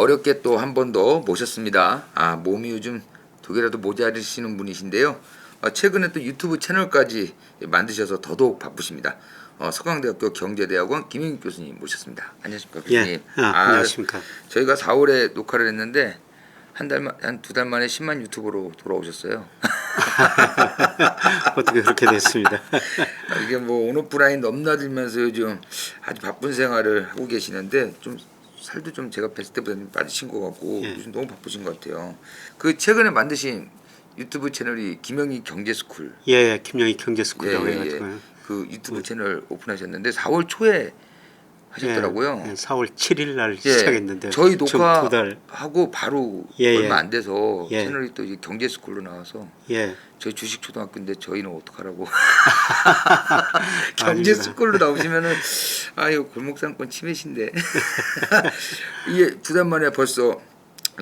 어렵게 또 한 번 더 모셨습니다. 몸이 요즘 두 개라도 모자르시는 분이신데요. 최근에 또 유튜브 채널까지 만드셔서 더더욱 바쁘십니다. 서강대학교 경제대학원 김영익 교수님 모셨습니다. 안녕하십니까 교수님. 예. 안녕하십니까. 저희가 4월에 녹화를 했는데 한 두 달 만에 10만 유튜버로 돌아오셨어요. 어떻게 그렇게 됐습니다. 이게 뭐 온오프라인 넘나들면서 요즘 아주 바쁜 생활을 하고 계시는데 좀 살도 좀 제가 뵀을 때보다 좀 빠지신 것 같고 요즘 너무 바쁘신 것 같아요. 그 최근에 만드신 유튜브 채널이 김영익 경제스쿨. 예, 김영익 경제스쿨이라고 해가지고요. 그 유튜브 채널 오픈하셨는데 4월 초에 하셨더라고요. 4월 7일 날 시작했는데 저희 두 달. 녹화하고 바로 얼마 안 돼서 채널이 또 이제 경제스쿨로 나와서 저희 주식 초등학교인데 저희는 어떡하라고 경제스쿨로 나오시면은 이거 골목상권 침해신데 이게 두 달 만에 벌써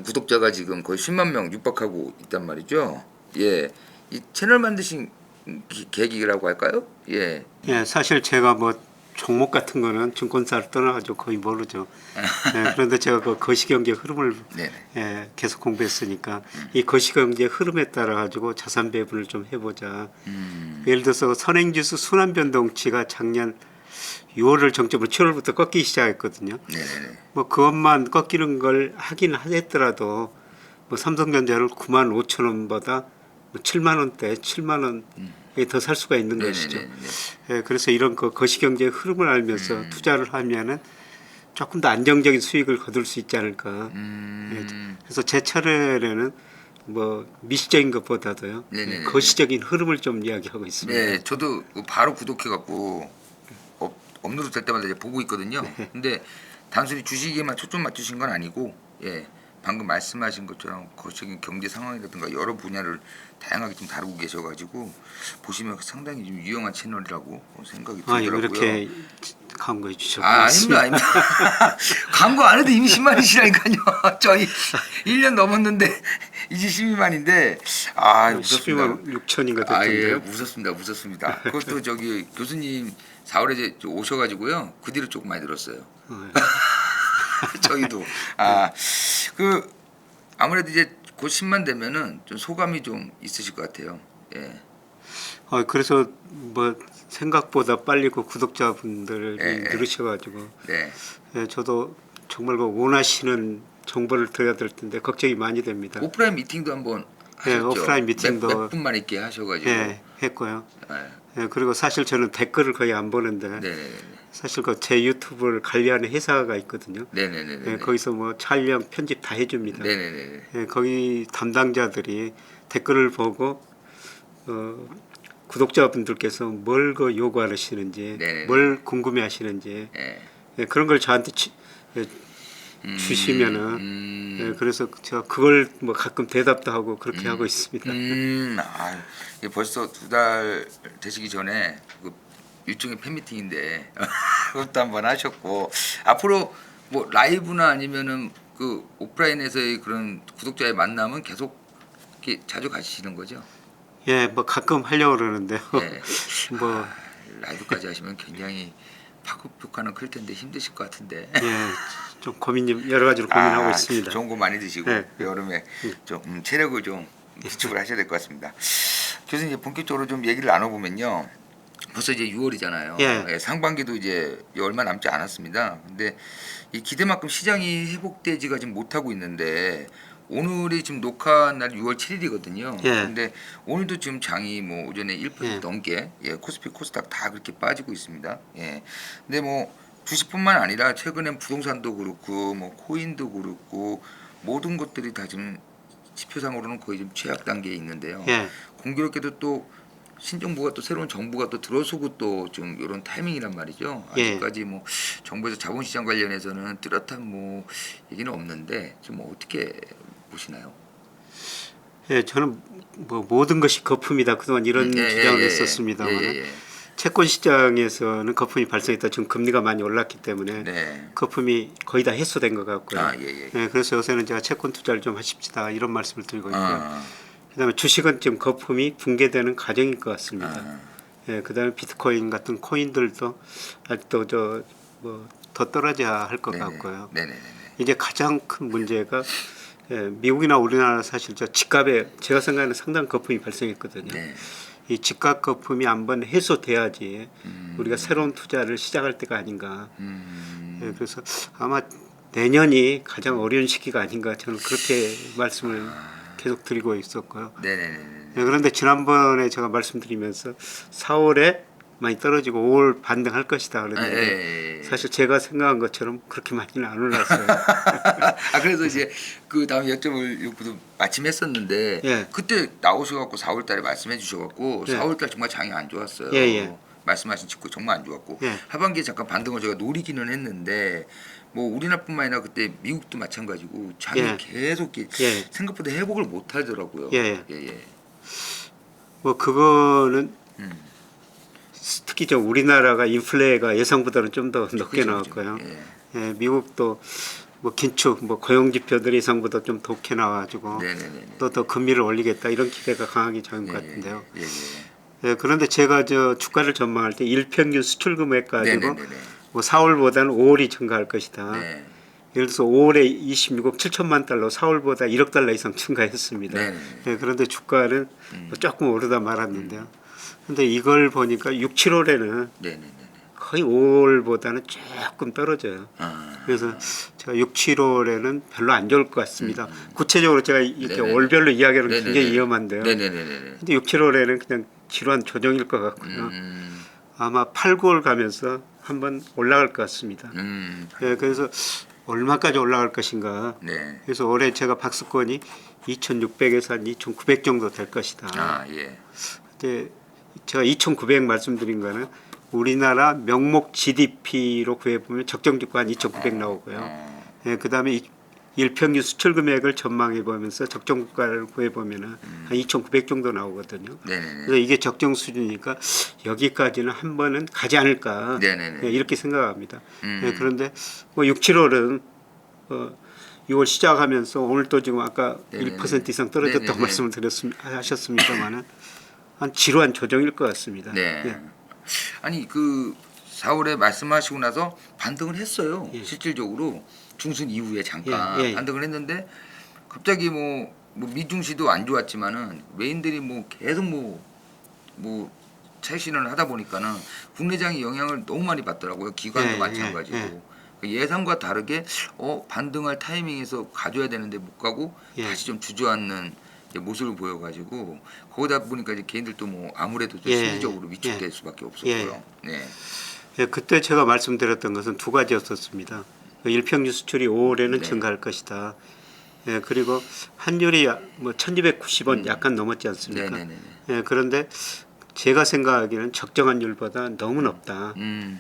구독자가 지금 거의 10만 명 육박하고 있단 말이죠. 이 채널 만드신 계기라고 할까요? 사실 제가 뭐 종목 같은 거는 증권사를 떠나가지고 거의 모르죠. 그런데 제가 그 거시경제 흐름을 계속 공부했으니까 이 거시경제 흐름에 따라 가지고 자산 배분을 좀 해보자. 예를 들어서 선행지수 순환변동치가 작년 6월을 정점으로 7월부터 꺾이기 시작했거든요. 뭐 그것만 꺾이는 걸 하긴 했더라도 뭐 삼성전자를 9만 5천 원보다 7만 원대, 7만 원 더 살 수가 있는 것이죠. 그래서 이런 그 거시경제의 흐름을 알면서 투자를 하면은 조금 더 안정적인 수익을 거둘 수 있지 않을까. 그래서 제 차례에는 뭐 미시적인 것보다도요 거시적인 흐름을 좀 이야기하고 있습니다. 네, 저도 바로 구독해갖고 업로드 될 때마다 이제 보고 있거든요. 근데 단순히 주식에만 초점 맞추신 건 아니고 방금 말씀하신 것처럼 거시적인 경제 상황이라든가 여러 분야를 다양하게 좀 다루고 계셔가지고 보시면 상당히 좀 유용한 채널이라고 생각이 들더라고요. 이렇게 광고해 주셔서 아닙니다. 광고 안 해도 이미 10만이시라니까요. 저희 1년 넘었는데 이제 12만인데 12만 6천인가 됐던데요. 무섭습니다. 그것도 저기 교수님 4월에 이제 오셔가지고요. 그 뒤로 조금 많이 늘었어요. 저희도 그 아무래도 이제 곧 10만 되면은 좀 소감이 좀 있으실 것 같아요. 그래서 뭐 생각보다 빨리 그 구독자분들이 늘으셔가지고 저도 정말 그 원하시는 정보를 드려야 될 텐데 걱정이 많이 됩니다. 오프라인 미팅도 한번 하셨죠? 오프라인 미팅도 몇 분만 있게 하셔가지고 했고요. 그리고 사실 저는 댓글을 거의 안 보는데 사실 그 제 유튜브를 관리하는 회사가 있거든요. 거기서 뭐 촬영 편집 다 해줍니다. 거기 담당자들이 댓글을 보고 구독자분들께서 뭘 그 요구하시는지 뭘 궁금해하시는지 그런 걸 저한테 주시면은 그래서 제가 그걸 뭐 가끔 대답도 하고 그렇게 하고 있습니다. 벌써 두 달 되시기 전에 그 일종의 팬미팅인데 그것도 한번 하셨고 앞으로 뭐 라이브나 아니면은 그 오프라인에서의 그런 구독자의 만남은 계속 이렇게 자주 가시는 거죠? 뭐 가끔 하려고 그러는데요. 뭐 라이브까지 하시면 굉장히 파급효과는 클 텐데 힘드실 것 같은데. 좀 여러 가지로 고민하고 있습니다. 좋은 거 많이 드시고 여름에 좀 체력을 좀 비축을 하셔야 될 것 같습니다. 교수님 본격적으로 좀 얘기를 나눠보면요. 벌써 이제 6월이잖아요. 상반기도 이제 얼마 남지 않았습니다. 근데 이 기대만큼 시장이 회복되지가 지금 못하고 있는데 오늘이 지금 녹화 날 6월 7일이거든요. 근데 오늘도 지금 장이 뭐 오전에 1% 넘게 코스피 코스닥 다 그렇게 빠지고 있습니다. 근데 뭐 주식뿐만 아니라 최근엔 부동산도 그렇고 뭐 코인도 그렇고 모든 것들이 다 지금 지표상으로는 거의 좀 최악 단계에 있는데요. 공교롭게도 또 신정부가 또 새로운 정부가 또 들어서고 또 좀 이런 타이밍이란 말이죠. 아직까지 뭐 정부에서 자본시장 관련해서는 뚜렷한 뭐 얘기는 없는데 지금 뭐 어떻게 보시나요? 저는 뭐 모든 것이 거품이다 그동안 이런 주장을 했었습니다만 채권 시장에서는 거품이 발생했다. 지금 금리가 많이 올랐기 때문에 거품이 거의 다 해소된 것 같고요. 그래서 요새는 제가 채권 투자를 좀 하십시다 이런 말씀을 드리고 있고요. 그다음에 주식은 지금 거품이 붕괴되는 과정일 것 같습니다. 그다음에 비트코인 같은 코인들도 아직도 뭐 더 떨어져야 할 것 네네. 같고요. 네네네. 이제 가장 큰 문제가 미국이나 우리나라 사실 저 집값에 제가 생각하는 상당한 거품이 발생했거든요. 네. 이 집값 거품이 한번 해소돼야지 우리가 새로운 투자를 시작할 때가 아닌가. 그래서 아마 내년이 가장 어려운 시기가 아닌가 저는 그렇게 말씀을 계속 드리고 있었고요. 네네네. 그런데 지난번에 제가 말씀드리면서 4월에 많이 떨어지고 5월 반등할 것이다 그랬는데 사실 제가 생각한 것처럼 그렇게 많이는 안 올랐어요. 아 그래서 이제 그 다음 여쭤보려고도 마침 했었는데 예. 그때 나오셔갖고 4월달에 말씀해 주셔갖고 예. 4월달 정말 장이 안 좋았어요. 예. 말씀하신 직후 정말 안 좋았고 예. 하반기에 잠깐 반등을 저희가 노리기는 했는데 뭐 우리나라뿐만 아니라 그때 미국도 마찬가지고 장이 예. 계속 생각보다 회복을 못 하더라고요. 예. 예. 뭐 그거는 음. 특히 저 우리나라가 인플레가 예상보다는 좀 더 높게 그죠, 나왔고요. 그죠. 예, 미국도 뭐 긴축, 뭐 고용 지표들이 예상보다 좀 높게 나와가지고 네네네. 또 더 금리를 올리겠다 이런 기대가 강하게 작은 것 같은데요. 예. 예, 그런데 제가 저 주가를 전망할 때 일평균 수출 금액 가지고 네네네. 뭐 4월보다는 5월이 증가할 것이다. 네. 예를 들어서 5월에 26억 7천만 달러, 4월보다 1억 달러 이상 증가했습니다. 네네. 예, 그런데 주가는 뭐 조금 오르다 말았는데요. 근데 이걸 보니까 6, 7월에는 네네네. 거의 5월보다는 조금 떨어져요. 그래서 제가 6, 7월에는 별로 안 좋을 것 같습니다. 구체적으로 제가 이렇게 네네네. 월별로 이야기하는 게 네네네. 굉장히 위험한데요. 네네네. 근데 6, 7월에는 그냥 지루한 조정일 것 같고요. 아마 8, 9월 가면서 한번 올라갈 것 같습니다. 예, 그래서 얼마까지 올라갈 것인가. 네. 그래서 올해 제가 박스권이 2,600에서 한 2,900 정도 될 것이다. 아 예. 근데 제가 2,900 말씀드린 거는 우리나라 명목 GDP로 구해보면 적정주가 한 2,900 나오고요. 예, 그다음에 일평균 수출 금액을 전망해 보면서 적정 주가를 구해 보면은 한 2,900 정도 나오거든요. 네네네. 그래서 이게 적정 수준이니까 여기까지는 한 번은 가지 않을까. 네네네. 예, 이렇게 생각합니다. 예, 그런데 뭐 6, 7월은 6월 시작하면서 오늘 또 지금 아까 네네네. 1% 이상 떨어졌다고 네네네. 말씀을 하셨습니다만은 한 지루한 조정일 것 같습니다. 네. 예. 아니 그 4월에 말씀하시고 나서 반등을 했어요. 예. 실질적으로 중순 이후에 잠깐 예, 예. 반등을 했는데 갑자기 뭐 미중시도 안 좋았지만은 외인들이 뭐 계속 뭐 최신을 하다 보니까는 국내장이 영향을 너무 많이 받더라고요. 기관도 예, 마찬가지고. 예. 그 예상과 다르게 반등할 타이밍에서 가져야 되는데 못 가고 예. 다시 좀 주저앉는 이제 모습을 보여가지고 거기다 보니까 이제 개인들도 뭐 아무래도 좀 예. 심리적으로 위축될 예. 수밖에 없었고요. 네. 예, 그때 제가 말씀드렸던 것은 두 가지였었습니다. 일평균 수출이 5월에는 네. 증가할 것이다. 예, 그리고 환율이 뭐 1,290원 약간 넘었지 않습니까? 네네네. 예, 그런데 제가 생각하기에는 적정 환율보다 너무 높다.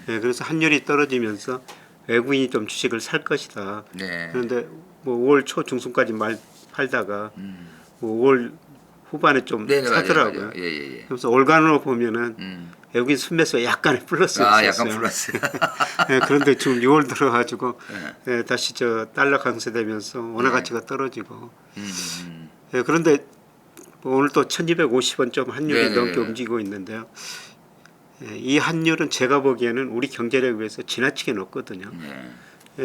예, 그래서 환율이 떨어지면서 외국인이 좀 주식을 살 것이다. 네. 그런데 뭐 5월 초 중순까지 팔다가 뭐 5월 후반에 좀 네네, 사더라고요. 맞아요. 예. 그래서 월간으로 보면은 외국인 순매수가 약간의 플러스였어요. 약간 플러스. 네, 그런데 지금 6월 들어가지고 다시 저 달러 강세되면서 원화 가치가 떨어지고. 그런데 오늘 또 1,250원 좀 환율이 네네. 넘게 움직이고 있는데요. 이 환율은 제가 보기에는 우리 경제력에 비해서 지나치게 높거든요.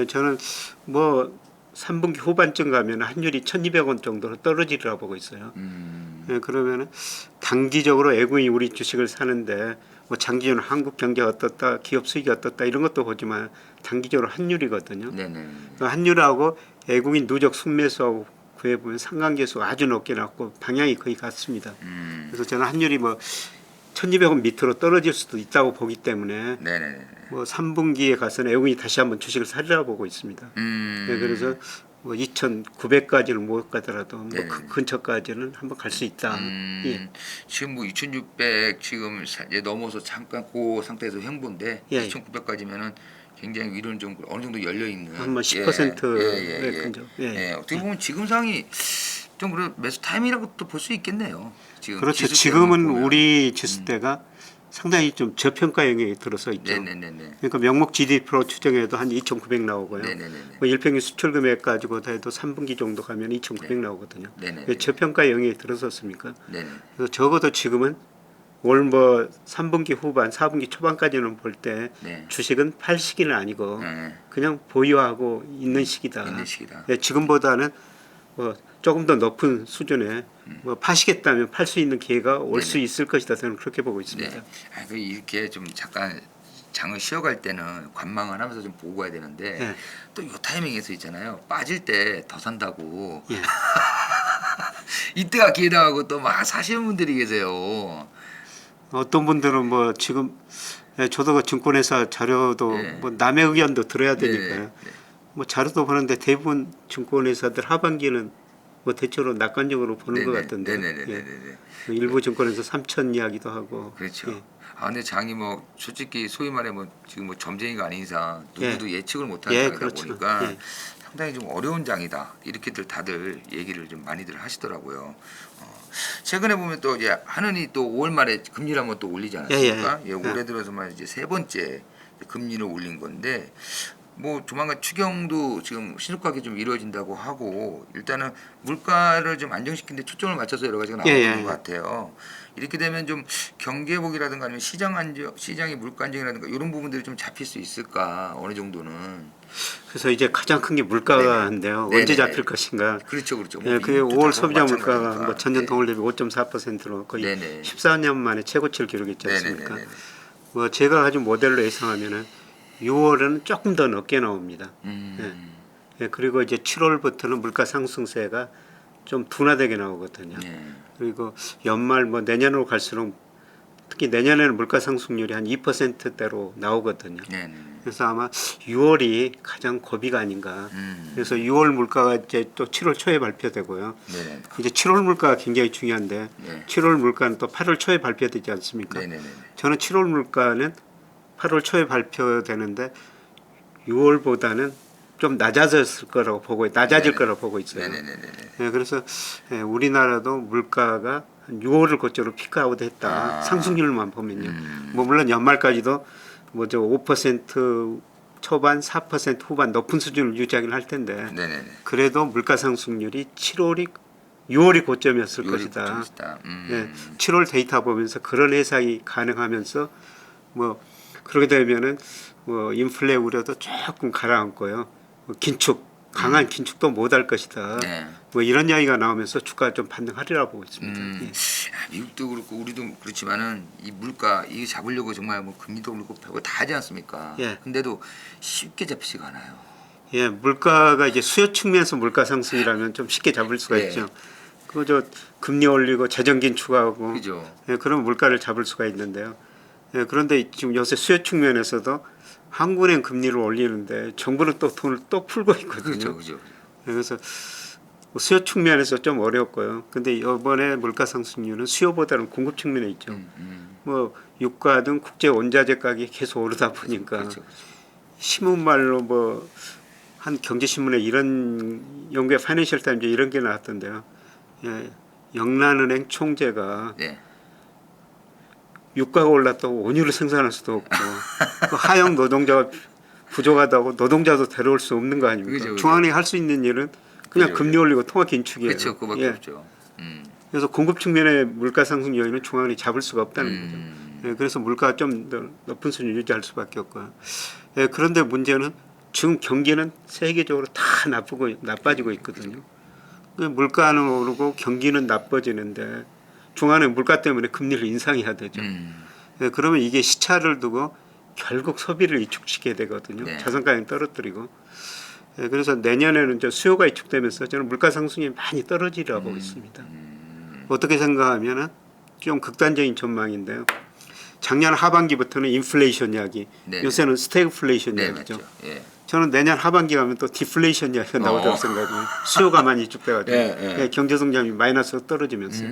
저는 뭐 3분기 후반쯤 가면 환율이 1,200원 정도로 떨어지리라 보고 있어요. 그러면은 단기적으로 외국인이 우리 주식을 사는데 뭐 장기적으로 한국 경제가 어떻다, 기업 수익이 어떻다 이런 것도 보지만 단기적으로 환율이거든요. 네네. 환율하고 외국인 누적 순매수하고 구해보면 상관계수가 아주 높게 났고 방향이 거의 같습니다. 그래서 저는 환율이 뭐 1,200원 밑으로 떨어질 수도 있다고 보기 때문에 네네. 뭐 3분기에 가서는 외국인이 다시 한번 주식을 사리라 보고 있습니다. 네, 그래서 뭐 2,900까지는 못 가더라도 뭐 그 근처까지는 한번 갈 수 있다. 예. 지금 뭐 2,600 지금 이제 넘어서 잠깐 그 상태에서 횡보인데 예. 2,900까지면은 굉장히 위로는 좀 어느 정도 열려 있는. 한번 10%의 근처. 예. 어떻게 보면 지금 상이 좀 그런 매수 타임이라고 또 볼 수 있겠네요. 지금 그렇죠. 지수 지금은 때문에 보면. 우리 지수대가 상당히 좀 저평가 영역에 들어서 있죠. 네네네네. 그러니까 명목 GDP로 추정해도 한 2,900 나오고요. 네네네. 뭐 일평균 수출 금액 가지고도 해도 3분기 정도 가면 2,900 나오거든요. 네네. 왜 저평가 영역에 들어섰습니까? 네네. 그래서 적어도 지금은 올 뭐 3분기 후반, 4분기 초반까지는 볼 때 네. 주식은 팔 시기는 아니고 네. 그냥 보유하고 있는 시기다. 있는 시기다. 네, 지금보다는 뭐 조금 더 높은 수준에 뭐 파시겠다면 팔 수 있는 기회가 올 수 네네. 있을 것이다. 저는 그렇게 보고 있습니다. 네. 이렇게 좀 잠깐 장을 쉬어갈 때는 관망을 하면서 좀 보고 가야 되는데 네. 또 이 타이밍에서 있잖아요. 빠질 때 더 산다고. 예. 이때가 기회다 하고 또 막 사시는 분들이 계세요. 어떤 분들은 뭐 지금 저도 그 증권회사 자료도 네. 뭐 남의 의견도 들어야 네. 되니까요. 네. 뭐 자료도 보는데 대부분 증권회사들 하반기는 뭐 대체로 낙관적으로 보는 것 같던데. 네네네네네. 예. 일부 증권에서 3천 이야기도 하고. 그렇죠. 예. 근데 장이 뭐 솔직히 소위 말해 뭐 지금 뭐 점쟁이가 아닌 이상 누구도 예측을 못하는 예, 장이다 그렇죠. 보니까 예. 상당히 좀 어려운 장이다 이렇게들 다들 얘기를 좀 많이들 하시더라고요. 최근에 보면 또 이제 한은이 또 5월 말에 금리를 한번 또 올리지 않았습니까? 예, 올해 들어서만 이제 세 번째 금리를 올린 건데 뭐 조만간 추경도 지금 신속하게 좀 이루어진다고 하고 일단은 물가를 좀 안정시키는 데 초점을 맞춰서 여러 가지가 나오는 것 같아요. 이렇게 되면 좀 경기 회복이라든가 아니면 시장의 물가 안정이라든가 이런 부분들이 좀 잡힐 수 있을까 어느 정도는. 그래서 이제 가장 큰 게 물가인데요. 네네. 언제 네네. 잡힐 것인가. 그렇죠, 그렇죠. 예, 그게 5월 소비자 물가가 마찬가지니까. 뭐 전년 네. 동월 대비 5.4%로 거의 네네. 14년 만에 최고치를 기록했지 않습니까? 네네네네. 뭐 제가 가진 모델로 예상하면은 6월은 조금 더 높게 나옵니다. 예, 그리고 이제 7월부터는 물가 상승세가 좀 둔화되게 나오거든요. 네. 그리고 연말 뭐 내년으로 갈수록 특히 내년에는 물가 상승률이 한 2%대로 나오거든요. 네네. 그래서 아마 6월이 가장 고비가 아닌가. 그래서 6월 물가가 이제 또 7월 초에 발표되고요. 네네. 이제 7월 물가가 굉장히 중요한데 네. 7월 물가는 또 8월 초에 발표되지 않습니까? 네네네. 저는 7월 물가는 8월 초에 발표되는데 6월보다는 좀 낮아질 거라고 보고 있어요. 네네네네. 예, 그래서 우리나라도 물가가 한 6월을 고점으로 피크아웃 했다. 상승률만 보면요. 뭐 물론 연말까지도 뭐 저 5% 초반, 4% 후반 높은 수준을 유지하긴 할 텐데 네네네. 그래도 물가 상승률이 6월이 고점이었을 6월이 것이다. 고점이었다. 예, 7월 데이터 보면서 그런 예상이 가능하면서 뭐 그렇게 되면은 뭐 인플레 우려도 조금 가라앉고요. 뭐 강한 긴축도 못할 것이다. 네. 뭐 이런 이야기가 나오면서 주가가 좀 반등하리라 보고 있습니다. 예. 미국도 그렇고 우리도 그렇지만은 이 물가 이거 잡으려고 정말 뭐 금리도 오르고 별거 다 하지 않습니까? 예. 근데도 쉽게 잡히지가 않아요. 예, 물가가 이제 수요 측면에서 물가 상승이라면 좀 쉽게 잡을 수가 예. 있죠. 그저 금리 올리고 재정 긴축하고 그죠? 예, 그런 물가를 잡을 수가 있는데요. 예, 그런데 지금 요새 수요 측면에서도 한국은행 금리를 올리는데 정부는 또 돈을 또 풀고 있거든요. 그죠. 예, 그래서 수요 측면에서 좀 어렵고요. 근데 이번에 물가 상승률은 수요보다는 공급 측면에 있죠. 뭐 유가 등 국제 원자재 가격이 계속 오르다 보니까 그렇죠. 신문말로 뭐 한 경제신문에 이런 영국의 파이낸셜 타임즈 이런 게 나왔던데요. 예, 영란은행 총재가 네. 유가가 올랐다고 원유를 생산할 수도 없고 그 하청 노동자가 부족하다고 노동자도 데려올 수 없는 거 아닙니까? 그죠. 중앙은행이 할 수 있는 일은 그냥 그죠. 금리 올리고 통화 긴축이에요. 그렇죠. 그밖에 예. 없죠. 그래서 공급 측면의 물가 상승 요인은 중앙은행이 잡을 수가 없다는 거죠. 예, 그래서 물가가 좀 더 높은 수준 유지할 수밖에 없고요. 예, 그런데 문제는 지금 경기는 세계적으로 다 나빠지고 있거든요. 물가는 오르고 경기는 나빠지는데 중앙은행 물가 때문에 금리를 인상해야 되죠. 예, 그러면 이게 시차를 두고 결국 소비를 위축시키게 되거든요. 네. 자산 가격 떨어뜨리고. 예, 그래서 내년에는 저 수요가 위축되면서 저는 물가 상승이 많이 떨어지리라고 보고 있습니다. 어떻게 생각하면은 좀 극단적인 전망인데요. 작년 하반기부터는 인플레이션 이야기, 네. 요새는 스태그플레이션 네, 이야기죠. 맞죠. 예. 저는 내년 하반기 가면 또 디플레이션 이야기가 나오다고 생각해요. 수요가 많이 위축돼가지고 예, 경제 성장이 마이너스로 떨어지면서.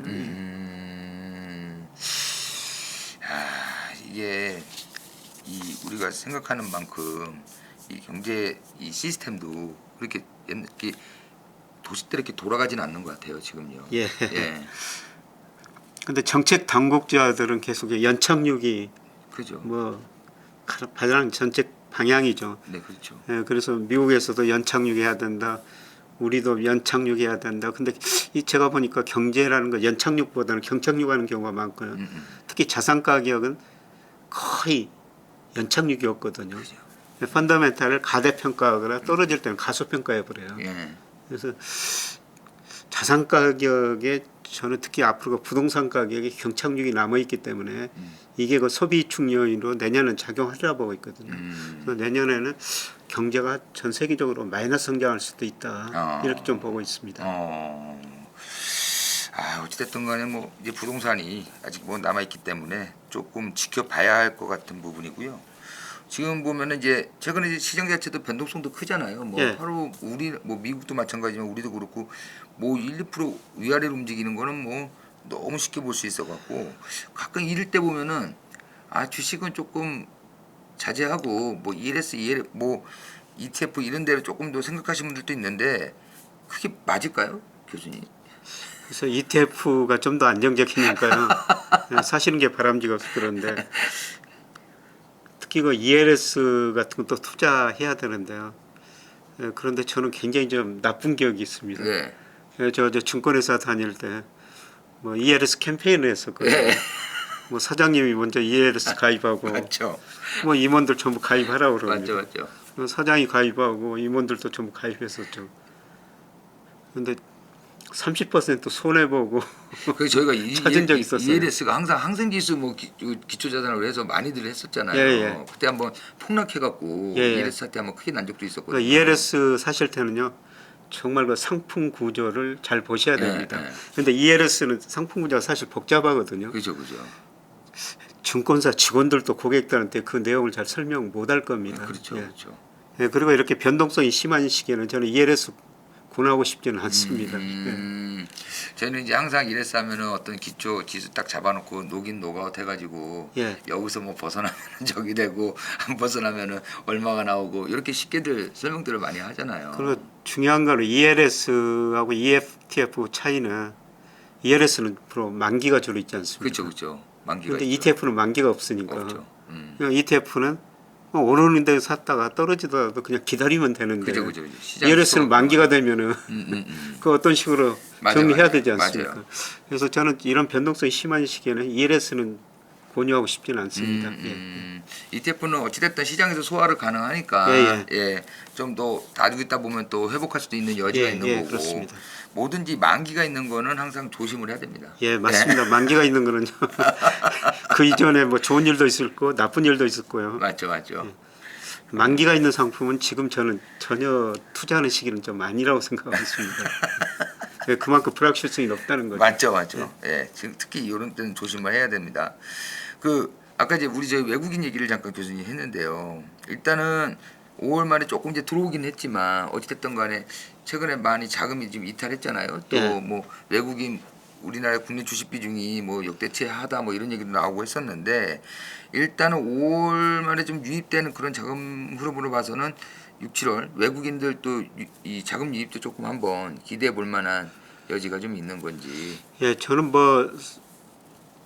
이게 우리가 생각하는 만큼 이 경제 이 시스템도 그렇게 도시대로 이렇게 돌아가지는 않는 것 같아요 지금요. 예. 예. 근데 정책 당국자들은 계속 연착륙이 그죠. 뭐 가장 정책 방향이죠. 네, 그렇죠. 예, 그래서 미국에서도 연착륙해야 된다. 우리도 연착륙해야 된다. 근데 이 제가 보니까 경제라는 거 연착륙보다는 경착륙하는 경우가 많고요. 특히 자산 가격은 거의 연착륙이었거든요. 그죠. 펀더멘탈을 가대평가하거나 떨어질 때는 가소평가해버려요. 예. 그래서 자산 가격에 저는 특히 앞으로 그 부동산 가격에 경착륙이 남아있기 때문에 이게 그 소비 위축 요인으로 내년은 작용하리라 보고 있거든요. 그래서 내년에는 경제가 전 세계적으로 마이너스 성장할 수도 있다. 이렇게 좀 보고 있습니다. 어찌됐든 간에 뭐 이제 부동산이 아직 뭐 남아있기 때문에 조금 지켜봐야 할 것 같은 부분이고요. 지금 보면은 이제 최근에 이제 시장 자체도 변동성도 크잖아요. 뭐 예. 하루 우리 뭐 미국도 마찬가지지만 우리도 그렇고 뭐 1, 2% 위아래로 움직이는 거는 뭐 너무 쉽게 볼 수 있어 갖고 가끔 이럴 때 보면은 주식은 조금 자제하고 뭐 ELS, 뭐 ETF 이런 데를 조금 더 생각하시는 분들도 있는데 그게 맞을까요, 교수님? 그래서 ETF가 좀 더 안정적이니까요. 사시는 게 바람직해서 그런데 특히 그 ELS 같은 것도 투자해야 되는데요. 그런데 저는 굉장히 좀 나쁜 기억이 있습니다. 네. 저 증권회사 다닐 때 뭐 ELS 캠페인을 했었거든요. 네. 뭐 사장님이 먼저 ELS 가입하고 맞죠. 뭐 임원들 전부 가입하라고 그러는데 맞죠. 사장이 가입하고 임원들도 전부 가입했었죠. 그런데 30% 손해 보고 그래서 저희가 찾은 적 있었어요. ELS가 항상 항생지수 뭐 기초자산으로 해서 많이들 했었잖아요. 예. 그때 한번 폭락해갖고 예. ELS 사태 한번 크게 난 적도 있었거든요. 그러니까 ELS 사실 때는요 정말 그 상품 구조를 잘 보셔야 됩니다. 그런데 ELS는 상품 구조가 사실 복잡하거든요. 그죠. 증권사 직원들도 고객들한테 그 내용을 잘 설명 못할 겁니다. 그렇죠. 예, 그리고 이렇게 변동성이 심한 시기에는 저는 ELS 권하고 싶지는 않습니다. 저는 이제 항상 ELS 하면은 어떤 기초 지수 딱 잡아놓고 녹인 녹아웃 해가지고 예. 여기서 뭐 벗어나면 적이 되고 안 벗어나면은 얼마가 나오고 이렇게 쉽게들 설명들을 많이 하잖아요. 그리고 중요한 거는 ELS하고 ETF 차이는 ELS는 주로 만기가 주로 있지 않습니까? 그렇죠. 만기가 그런데 있죠. ETF는 만기가 없으니까. 없죠. ETF는 오르는 데 샀다가 떨어지더라도 그냥 기다리면 되는데 그죠. 시장 ELS는 만기가 되면은 음. 그 어떤 식으로 맞아요, 정리해야 맞아요. 되지 않습니까? 맞아요. 그래서 저는 이런 변동성이 심한 시기에는 ELS는 권유하고 싶지는 않습니다. ETF는 어찌됐든 시장에서 소화를 가능하니까 예. 좀 더 다루고 있다 보면 또 회복할 수도 있는 여지가 있는 거고 그렇습니다. 뭐든지 만기가 있는 거는 항상 조심을 해야 됩니다. 예, 맞습니다. 만기가 있는 거는요. 그 이전에 뭐 좋은 일도 있을 거고 나쁜 일도 있을 거요. 맞죠. 만기가 있는 상품은 지금 저는 전혀 투자하는 시기는 좀 아니라고 생각하고 있습니다. 예, 그만큼 불확실성이 높다는 거죠. 맞죠. 예, 지금 특히 이런 때는 조심을 해야 됩니다. 그 아까 이제 우리 저희 외국인 얘기를 잠깐 교수님 했는데요. 일단은 5월 말에 조금 이제 들어오긴 했지만 어찌됐든 간에 최근에 많이 자금이 지금 이탈했잖아요. 또 뭐 외국인 우리나라 국내 주식 비중이 뭐 역대치하다 뭐 이런 얘기도 나오고 했었는데 일단은 5월 말에 좀 유입되는 그런 자금 흐름으로 봐서는 6, 7월 외국인들 또 이 자금 유입도 조금 한번 기대해 볼 만한 여지가 좀 있는 건지. 예, 저는 뭐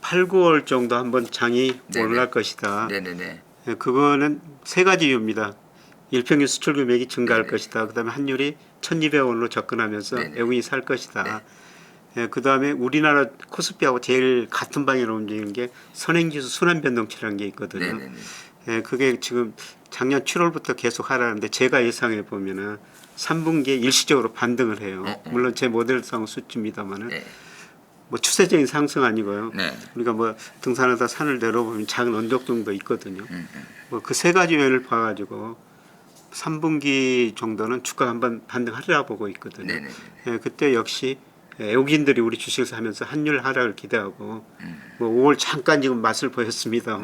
8, 9월 정도 한번 장이 올라갈 것이다. 네네네. 예, 그거는 세 가지 이유입니다. 일평균 수출 금액이 증가할 것이다. 그다음에 환율이 1,200원으로 접근하면서 외국인이 살 것이다. 예, 그다음에 우리나라 코스피하고 제일 같은 방향으로 움직이는 게 선행지수 순환 변동치라는 게 있거든요. 예, 그게 지금 작년 7월부터 계속 하라는데 제가 예상해 보면은 3분기에 일시적으로 반등을 해요. 물론 제 모델상 수치입니다만은 뭐 추세적인 상승 아니고요. 우리가 뭐 등산하다 산을 내려보면 작은 언덕 정도 있거든요. 뭐 그 세 가지 요인을 봐가지고 3분기 정도는 주가 한번 반등하리라 보고 있거든요. 예, 그때 역시 외국인들이 우리 주식을 사면서 환율 하락을 기대하고 뭐 5월 잠깐 지금 맛을 보였습니다만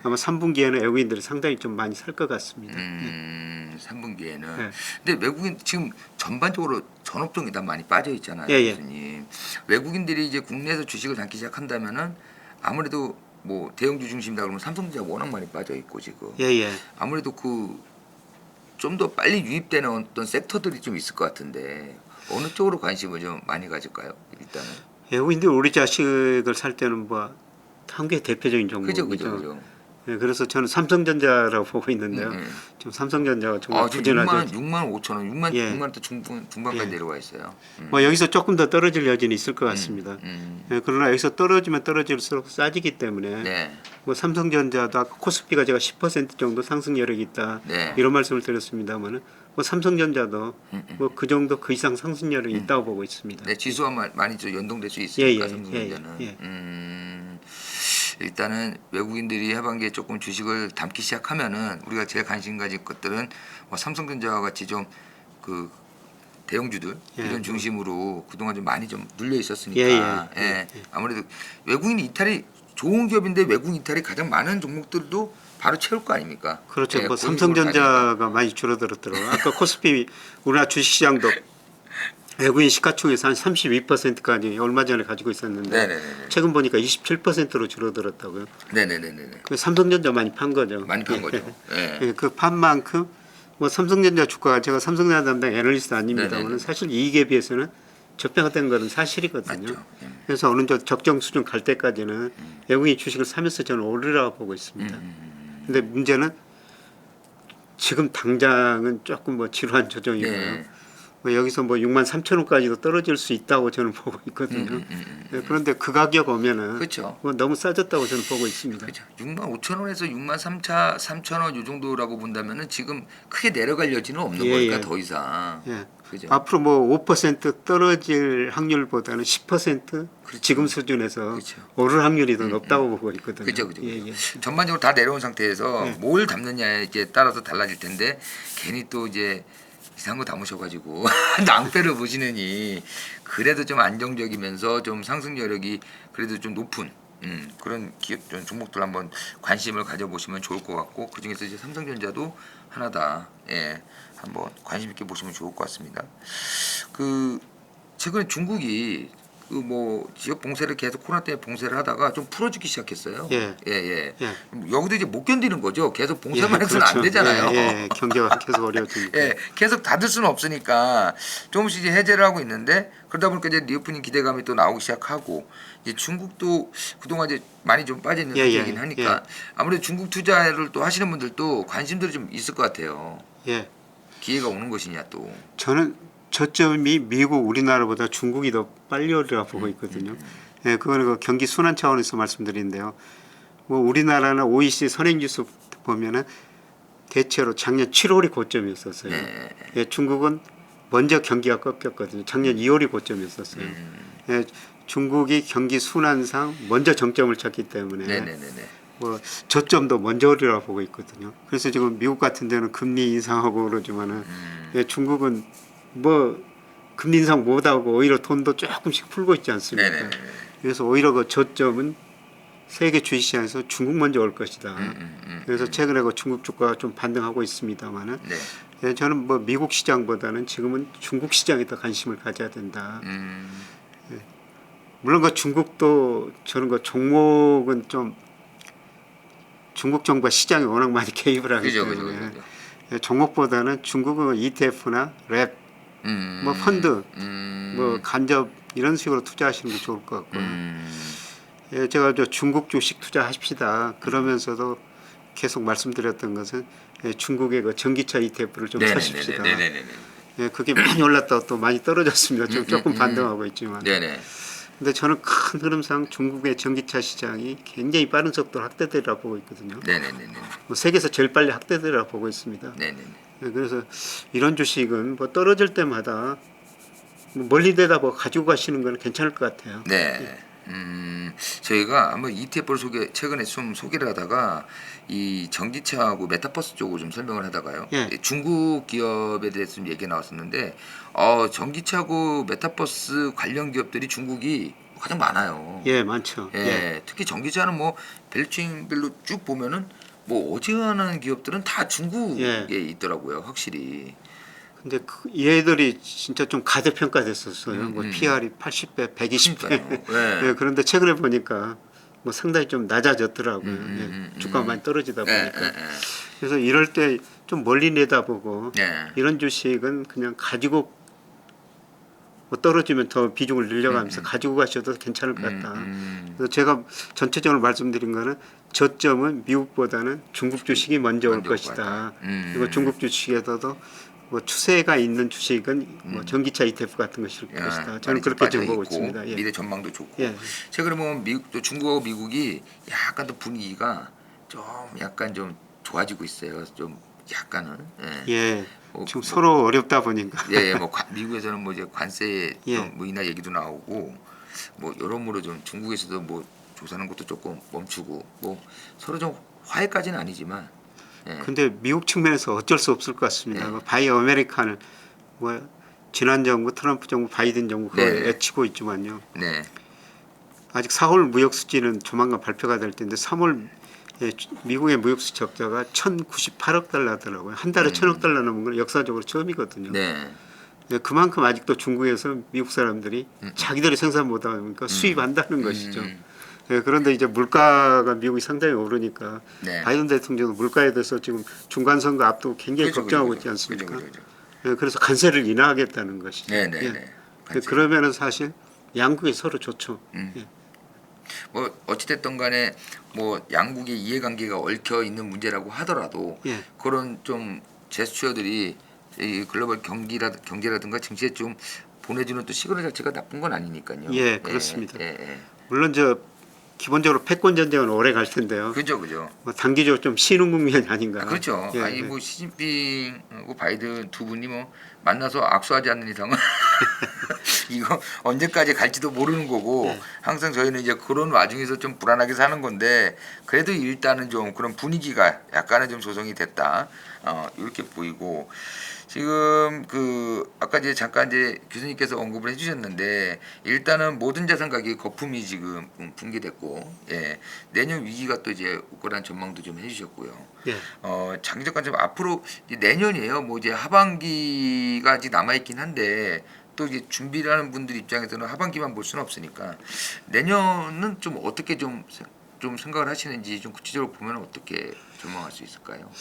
아마 3분기에는 외국인들이 상당히 좀 많이 살 것 같습니다. 3분기에는. 근데 외국인 지금 전반적으로 전업종이 다 많이 빠져 있잖아요, 교수님. 외국인들이 이제 국내에서 주식을 담기 시작한다면은 아무래도 뭐 대형주 중심이다 그러면 삼성전자가 워낙 많이 빠져 있고 지금. 아무래도 그 좀 더 빨리 유입되는 어떤 섹터들이 좀 있을 것 같은데 어느 쪽으로 관심을 좀 많이 가질까요? 일단은. 외국인들이 우리 자식을 살 때는 뭐 한국의 대표적인 종목이죠. 그죠. 예, 그래서 저는 삼성전자라고 보고 있는데요. 지금 삼성전자가 정말 부진하죠. 6만 5천 원, 6만 예. 6만 원 중반까지 예. 내려와 있어요. 뭐 여기서 조금 더 떨어질 여지는 있을 것 같습니다. 예, 그러나 여기서 떨어지면 떨어질수록 싸지기 때문에 네. 뭐 삼성전자도 아까 코스피가 제가 10% 정도 상승 여력이 있다 네. 이런 말씀을 드렸습니다만은 뭐 삼성전자도 뭐 그 정도 그 이상 상승 여력이 있다고 보고 있습니다. 네, 지수와 많이 좀 연동될 수 있으니까 예, 삼성전자는. 예. 일단은 외국인들이 하반기에 조금 주식을 담기 시작하면은 우리가 제일 관심 가질 것들은 뭐 삼성전자와 같이 좀 그 대형주들 예, 이런 중심으로 그동안 좀 많이 좀 눌려 있었으니까 아무래도 외국인 이탈이 좋은 기업인데 외국인 이탈이 가장 많은 종목들도 바로 채울 거 아닙니까? 그렇죠. 예, 뭐 그런 삼성전자가 많이 줄어들었더라고요. 아까 코스피 우리나라 주식시장도 외국인 시가총에서 한 32%까지 얼마 전에 가지고 있었는데 네네네. 최근 보니까 27%로 줄어들었다고요. 네네네네. 그 삼성전자 많이 판 거죠. 많이 판 거죠. 예. 예, 그 판만큼 뭐 삼성전자 주가가 제가 삼성전자 담당 애널리스트 아닙니다만 네네네. 사실 이익에 비해서는 저평가된 거는 사실이거든요. 맞죠. 그래서 어느 정도 적정 수준 갈 때까지는 외국인 주식을 사면서 저는 오르라고 보고 있습니다. 근데 문제는 지금 당장은 조금 뭐 지루한 조정이고요. 네. 뭐 여기서 뭐 6만 3천 원까지도 떨어질 수 있다고 저는 보고 있거든요. 예, 그런데 그 가격 오면은 그렇죠. 뭐 너무 싸졌다고 저는 보고 있습니다. 그렇죠. 6만 5천 원에서 6만 3천 원 요 정도라고 본다면은 지금 크게 내려갈 여지는 없는 예, 거니까 예. 더 이상. 예. 그죠. 앞으로 뭐 5% 떨어질 확률보다는 10% 지금 수준에서 그렇죠. 오를 확률이 더 높다고 보고 있거든요. 그죠, 그죠. 예, 예. 전반적으로 다 내려온 상태에서 네. 뭘 담느냐에 따라서 달라질 텐데 괜히 또 이제 이상한 거 담으셔가지고 낭패를 보시느니 그래도 좀 안정적이면서 좀 상승 여력이 그래도 좀 높은 그런 기업 좀 종목들 한번 관심을 가져보시면 좋을 것 같고 그 중에서 이제 삼성전자도 하나다. 예, 한번 관심 있게 보시면 좋을 것 같습니다. 그 최근에 중국이 그 뭐 지역 봉쇄를 계속 코로나 때문에 봉쇄를 하다가 좀 풀어주기 시작했어요. 예. 예. 예. 여기도 이제 못 견디는 거죠. 계속 봉쇄만 예, 해서는 안 그렇죠. 되잖아요. 예, 경제가 계속 어려워지니까. 예, 계속 닫을 수는 없으니까 조금씩 이제 해제를 하고 있는데 그러다 보니까 이제 리오프닝 기대감이 또 나오기 시작하고 이제 중국도 그동안 이제 많이 좀 빠져 있는 예, 상태이긴 예, 하니까 아무래도 중국 투자를 또 하시는 분들도 관심들이 좀 있을 것 같아요. 예. 기회가 오는 것이냐 또. 저는 저점이 미국, 우리나라보다 중국이 더 빨리 오리라 보고 있거든요. 예, 그거는 그 경기 순환 차원에서 말씀드리는데요. 뭐 우리나라나 OECD 선행지수 보면은 대체로 작년 7월이 고점이었었어요. 네. 예, 중국은 먼저 경기가 꺾였거든요. 작년 2월이 고점이었었어요. 예, 중국이 경기 순환상 먼저 정점을 쳤기 때문에 네네네네. 뭐 저점도 먼저 오리라 보고 있거든요. 그래서 지금 미국 같은 데는 금리 인상하고 그러지만은 예, 중국은 뭐 금리 인상 못하고 오히려 돈도 조금씩 풀고 있지 않습니까? 네네네. 그래서 오히려 그 저점은 세계 주식시장에서 중국 먼저 올 것이다. 그래서 최근에 그 중국 주가가 좀 반등하고 있습니다만은 네. 예, 저는 뭐 미국 시장보다는 지금은 중국 시장에 더 관심을 가져야 된다. 물론 그 중국도 저는 그 종목은 좀 중국 정부가 시장에 워낙 많이 개입을 하기 그죠, 때문에 그죠. 예, 종목보다는 중국은 ETF나 랩, 뭐 펀드, 뭐 간접 이런 식으로 투자하시는 게 좋을 것 같고요. 예, 제가 저 중국 주식 투자하십시다. 그러면서도 계속 말씀드렸던 것은 예, 중국의 그 전기차 ETF를 좀 사십시다. 네네네. 예, 그게 많이 올랐다가 또 많이 떨어졌습니다. 지금 조금 반등하고 있지만. 네네. 근데 저는 큰 흐름상 중국의 전기차 시장이 굉장히 빠른 속도로 확대되리라 보고 있거든요. 네네네. 뭐 세계에서 제일 빨리 확대되리라 보고 있습니다. 네네. 예, 그래서 이런 주식은 뭐 떨어질 때마다 뭐 멀리 내다보고 가지고 가시는 건 괜찮을 것 같아요. 네. 저희가 한번 ETF를 최근에 좀 소개를 하다가 이 전기차하고 메타버스 쪽으로 좀 설명을 하다가요. 예. 중국 기업에 대해서 좀 얘기가 나왔었는데 전기차하고 메타버스 관련 기업들이 중국이 가장 많아요. 예, 많죠. 예. 특히 전기차는 뭐 밸류체인별로 쭉 보면은 뭐 어지간한 기업들은 다 중국에 있더라고요, 확실히. 근데 얘들이 진짜 좀 가대평가됐었어요. 뭐 PR이 80배, 120배. 네. 예, 그런데 최근에 보니까 뭐 상당히 좀 낮아졌더라고요. 예, 주가가 많이 떨어지다 보니까. 그래서 이럴 때 좀 멀리 내다보고 이런 주식은 그냥 가지고 뭐 떨어지면 더 비중을 늘려가면서 가지고 가셔도 괜찮을 것 같다. 그래서 제가 전체적으로 말씀드린 거는 저점은 미국보다는 중국 주식이 먼저 올 것이다. 그리고 중국 주식에서도 뭐 추세가 있는 주식은 뭐 전기차 ETF 같은 것일 것이다. 저는 그렇게 좀 보고 있습니다. 예. 미래 전망도 좋고. 예. 최근에 보면 미국 또 중국하고 미국이 약간 또 분위기가 좀 약간 좀 좋아지고 있어요. 좀 약간은. 예. 예. 지금 서로 어렵다 보니까. 예, 뭐 미국에서는 뭐 이제 관세 예. 뭐 인하 얘기도 나오고 뭐 여러모로 좀 중국에서도 뭐 조사하는 것도 조금 멈추고 뭐 서로 좀 화해까지는 아니지만. 예. 근데 미국 측면에서 어쩔 수 없을 것 같습니다. 예. 그 바이 아메리칸을 뭐 지난 정부 트럼프 정부 바이든 정부 그걸 네. 애치고 있지만요. 네. 아직 4월 무역 수지는 조만간 발표가 될 텐데 3월 미국의 무역 수지 적자가 1,098억 달러더라고요. 한 달에 1,000억 달러 넘은 건 역사적으로 처음이거든요. 네. 그만큼 아직도 중국에서 미국 사람들이 자기들이 생산 못하다 보니까 수입한다는 것이죠. 그런데 이제 물가가 미국이 상당히 오르니까 네. 바이든 대통령도 물가에 대해서 지금 중간 선거 앞두고 굉장히 그죠, 걱정하고 그죠, 있지 않습니까? 그죠, 그죠. 그래서 관세를 인하하겠다는 것이죠. 네, 네, 예. 네. 그러면은 사실 양국이 서로 좋죠. 예. 뭐 어찌됐든 간에 뭐 양국의 이해관계가 얽혀 있는 문제라고 하더라도 예. 그런 좀 제스처들이 이 글로벌 경제라든가 증시에 좀 보내주는 또 시그널 자체가 나쁜 건 아니니까요. 예, 그렇습니다. 예. 물론 저 기본적으로 패권 전쟁은 오래 갈 텐데요. 그죠, 그죠. 뭐 단기적으로 좀 쉬는 국면이 아닌가. 그렇죠. 예, 아니 예. 뭐 시진핑하고 바이든 두 분이 뭐 만나서 악수하지 않는 이상은 이거 언제까지 갈지도 모르는 거고 네. 항상 저희는 이제 그런 와중에서 좀 불안하게 사는 건데 그래도 일단은 좀 그런 분위기가 약간은 좀 조성이 됐다 이렇게 보이고 지금 그 아까 이제 잠깐 이제 교수님께서 언급을 해주셨는데 일단은 모든 자산 가격이 거품이 지금 붕괴됐고 내년 위기가 또 이제 올 거란 전망도 좀 해주셨고요. 예. 장기적 관점 앞으로 이제 내년이에요. 뭐 이제 하반기가 아직 남아 있긴 한데 또 이제 준비를 하는 분들 입장에서는 하반기만 볼 수는 없으니까 내년은 좀 어떻게 좀 생각을 하시는지 좀 구체적으로 보면 어떻게 전망할 수 있을까요?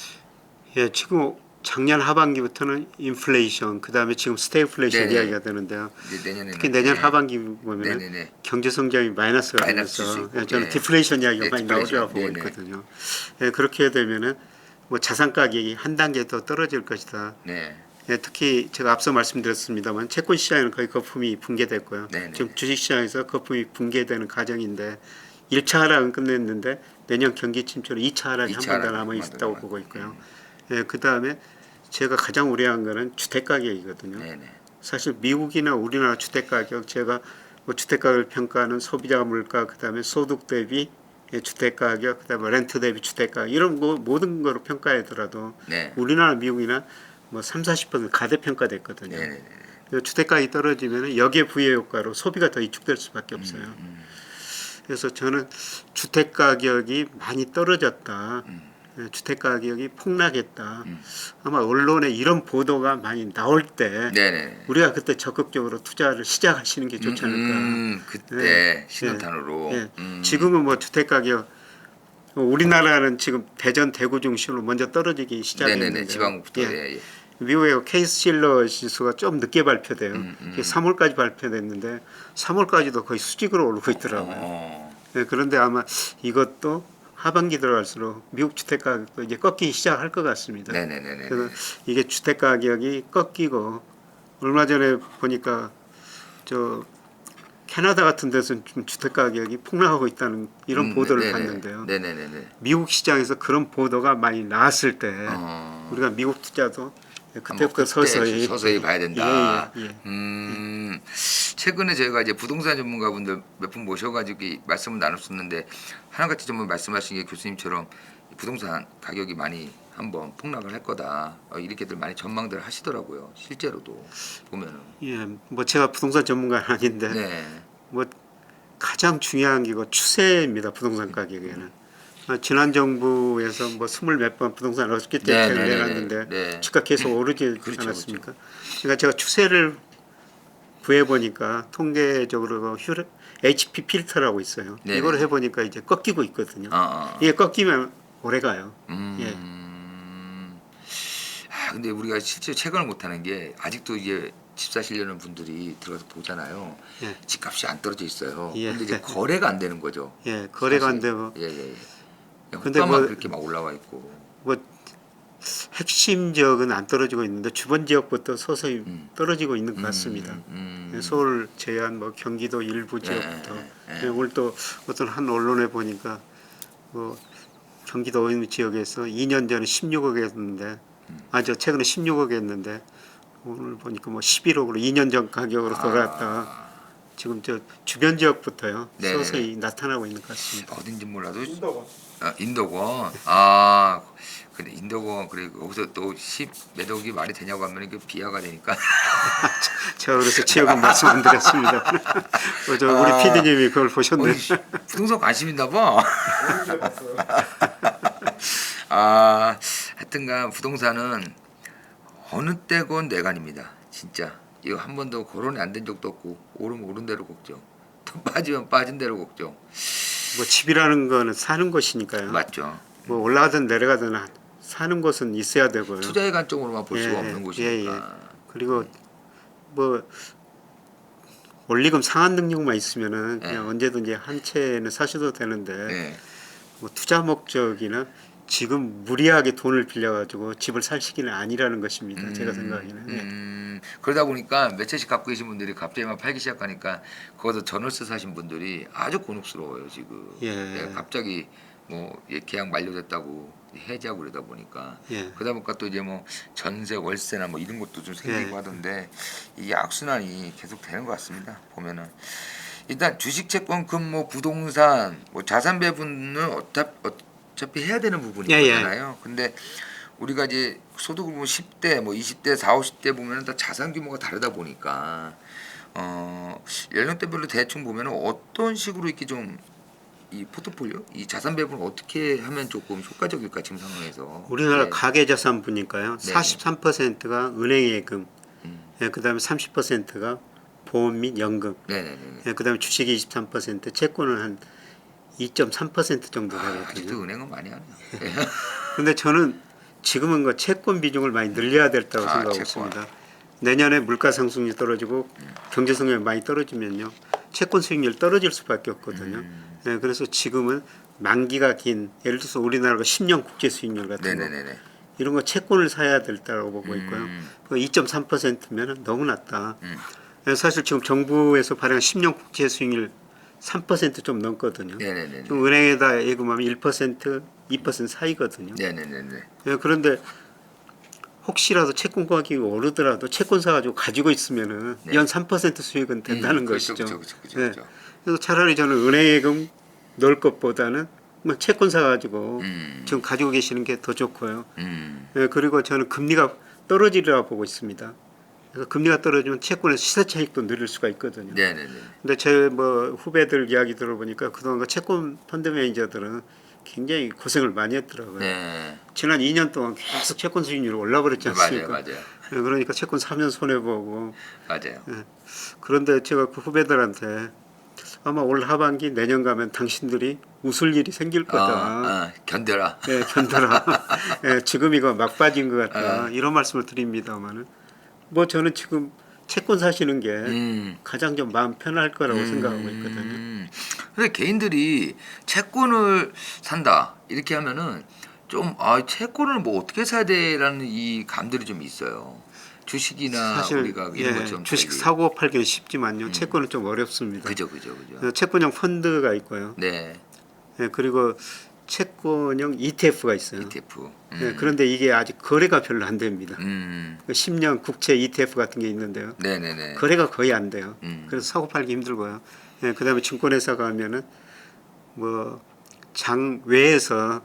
예, 지금 작년 하반기부터는 인플레이션, 그다음에 지금 스태그플레이션 네네. 이야기가 되는데요. 이제 내년에는 특히 내년 하반기 보면 네네네. 경제 성장이 마이너스가 마이너스 되면서 수 있고, 저는 예. 디플레이션 이야기가 예, 많이 디플레이션. 나오리라고 보고 네네. 있거든요. 예, 그렇게 되면은 뭐 자산 가격이 한 단계 더 떨어질 것이다. 네. 예, 특히 제가 앞서 말씀드렸습니다만 채권 시장에는 거의 거품이 붕괴됐고요. 네네. 지금 주식 시장에서 거품이 붕괴되는 과정인데 1차 하락은 끝냈는데 내년 경기 침체로 2차 하락이 한 2차 번 더 하락이 남아 한번더 있다고 남아 보고 있고요. 예, 그다음에 제가 가장 우려한 거는 주택 가격이거든요. 네네. 사실 미국이나 우리나라 주택 가격 제가 뭐 주택 가격을 평가하는 소비자 물가 그다음에 소득 대비 주택 가격 그다음에 렌트 대비 주택 가격 이런 거 모든 거로 평가하더라도 네. 우리나라 미국이나 뭐 30-40% 가대평가됐거든요. 네네네. 주택 가격이 떨어지면 여기에 부의 효과로 소비가 더 위축될 수밖에 없어요. 그래서 저는 주택 가격이 많이 떨어졌다. 주택 가격이 폭락했다. 아마 언론에 이런 보도가 많이 나올 때 네네. 우리가 그때 적극적으로 투자를 시작하시는 게 좋지 않을까. 그때 신호탄으로. 예. 지금은 뭐 주택 가격 우리나라는 지금 대전 대구 중심으로 먼저 떨어지기 시작했는데 네네네. 지방부터. 예. 미국의 케이스 실러 지수가 좀 늦게 발표돼요. 이게 3월까지 발표됐는데 3월까지도 거의 수직으로 오르고 있더라고요. 네, 그런데 아마 이것도 하반기 들어갈수록 미국 주택 가격도 이제 꺾이기 시작할 것 같습니다. 네네네. 그래서 이게 주택 가격이 꺾이고 얼마 전에 보니까 저 캐나다 같은 데서는 좀 주택 가격이 폭락하고 있다는 이런 보도를 네네. 봤는데요. 네네네. 미국 시장에서 그런 보도가 많이 나왔을 때 우리가 미국 투자도 그때부터 서서히 봐야 된다. 예. 최근에 저희가 이제 부동산 전문가분들 몇 분 모셔가지고 말씀을 나눴었는데 하나같이 좀 말씀하신 게 교수님처럼 부동산 가격이 많이 한번 폭락을 할 거다 이렇게들 많이 전망들 하시더라고요. 실제로도 보면은. 예, 뭐 제가 부동산 전문가는 아닌데 네. 뭐 가장 중요한 게 이거 추세입니다. 부동산 가격에는. 지난 정부에서 뭐 20몇 번 부동산 어떻게 대책을 내놨는데 네. 주가 계속 오르지 그렇죠, 않았습니까? 그러니까 제가 추세를 구해보니까 통계적으로 HP 필터라고 있어요. 네네. 이걸 해보니까 이제 꺾이고 있거든요. 이게 꺾이면 오래 가요. 예. 근데 우리가 실제 체감을 못하는 게 아직도 이게 집 사시려는 분들이 들어가서 보잖아요. 예. 집값이 안 떨어져 있어요. 예. 근데 이제 거래가 안 되는 거죠. 예, 거래가 안 사실. 되고. 예. 근데 호가만 뭐- 그렇게 막 올라와 있고. 뭐 핵심 지역은 안 떨어지고 있는데 주변 지역부터 서서히 떨어지고 있는 것 같습니다. 서울 제한 뭐 경기도 일부 지역부터 오늘 또 어떤 한 언론에 보니까 뭐 경기도 어느 지역에서 2년 전에 16억이었는데 저 최근에 16억이었는데 오늘 보니까 뭐 11억으로 2년 전 가격으로 돌아왔다. 지금 저 주변 지역부터요 네네네. 서서히 나타나고 있는 것 같습니다. 어딘지 몰라도 인도권. 인도권. 근데 인도권 그리고 거기서 또 10몇 억이 말이 되냐고 하면 이게 비하가 되니까. 제가 그래서 지역은 말씀 안 드렸습니다. 저 우리 PD님이 그걸 보셨네. 부동산 관심 있나 봐. 하여튼간 부동산은 어느 때건 내간입니다. 진짜 이거 한 번도 거론이 안 된 적도 없고 오르면 오른 대로 걱정, 또 빠지면 빠진 대로 걱정. 뭐 집이라는 거는 사는 것이니까요. 맞죠. 뭐 올라가든 내려가든 사는 곳은 있어야 되고요. 투자의 관점으로만 볼 수가 없는 곳이니까. 그리고 뭐 원리금 상환 능력만 있으면은 그냥 언제든지 한 채는 사셔도 되는데 예. 뭐 투자 목적이나 지금 무리하게 돈을 빌려가지고 집을 살 시기는 아니라는 것입니다. 제가 생각하기에는. 그러다 보니까 몇 채씩 갖고 계신 분들이 갑자기 막 팔기 시작하니까 거기서 전월세 사신 분들이 아주 곤혹스러워요 지금. 예. 갑자기 뭐 계약 만료됐다고 해지하고 그러다 보니까 예. 그러다 보니까 또 이제 뭐 전세 월세나 뭐 이런 것도 좀 생기고 예. 하던데 이게 악순환이 계속 되는 것 같습니다. 보면은 일단 주식, 채권, 금, 뭐 부동산, 뭐 자산 배분은 어차피 해야 되는 부분인 예, 예. 거잖아요. 근데 우리가 이제 소득을 보면 10대, 뭐 20대, 40, 50대 보면은 다 자산 규모가 다르다 보니까 연령대별로 대충 보면은 어떤 식으로 이렇게 좀 이 포트폴리오, 이 자산 배분을 어떻게 하면 조금 효과적일까 지금 상황에서. 우리나라 네. 가계자산 보니까요. 네. 43%가 은행예금, 그다음에 30%가 보험 및 연금, 네네네. 그다음에 주식이 23%, 채권은 한 2.3% 정도 되거든요. 아직도 은행은 많이 하네요. 근데 저는 지금은 그 채권 비중을 많이 늘려야 된다고 생각하고 채권. 있습니다. 내년에 물가 상승률이 떨어지고 경제 성장이 많이 떨어지면요. 채권 수익률 떨어질 수밖에 없거든요. 네, 그래서 지금은 만기가 긴 예를 들어서 우리나라가 10년 국제 수익률 같은 거 네네네. 이런 거 채권을 사야 될다고 보고 있고요. 그 2.3%면 너무 낮다. 사실 지금 정부에서 발행한 10년 국제 수익률 3%좀 넘거든요. 네네네. 지금 은행에다 예금하면 1%, 2% 사이거든요. 네네네. 네, 그런데 혹시라도 채권 가격이 오르더라도 채권 사가지고 가지고 있으면은 연 3% 수익은 된다는 것이죠. 네. 그래서 차라리 저는 은행예금 넣을 것보다는 뭐 채권 사가지고 지금 가지고 계시는 게 더 좋고요. 네, 그리고 저는 금리가 떨어지리라 보고 있습니다. 그래서 금리가 떨어지면 채권의 시세 차익도 늘릴 수가 있거든요. 네네네. 근데 제 뭐 후배들 이야기 들어보니까 그동안 그 채권 펀드 매니저들은 굉장히 고생을 많이 했더라고요. 네. 지난 2년 동안 계속 채권 수익률이 올라버렸지 않습니까? 맞아요. 네, 그러니까 채권 사면 손해 보고. 맞아요. 그런데 제가 그 후배들한테 아마 올 하반기 내년 가면 당신들이 웃을 일이 생길 거다. 견뎌라. 네, 견뎌라. 네, 지금 이거 막바지인 것 같다. 이런 말씀을 드립니다만은 뭐 저는 지금 채권 사시는 게 가장 좀 마음 편할 거라고 생각하고 있거든요. 근데 개인들이 채권을 산다 이렇게 하면은 좀 채권을 뭐 어떻게 사야 돼라는 이 감들이 좀 있어요. 주식이나 사실 우리가 이런 것처럼 주식 저기- 사고 팔기는 쉽지만요. 채권은 좀 어렵습니다. 그죠. 채권형 펀드가 있고요. 네. 네, 그리고 채권형 ETF가 있어요. ETF. 네, 그런데 이게 아직 거래가 별로 안 됩니다. 음. 10년 국채 ETF 같은 게 있는데요. 네네네. 거래가 거의 안 돼요. 음. 그래서 사고 팔기 힘들고요. 네, 그다음에 증권회사 가면은 뭐 장 외에서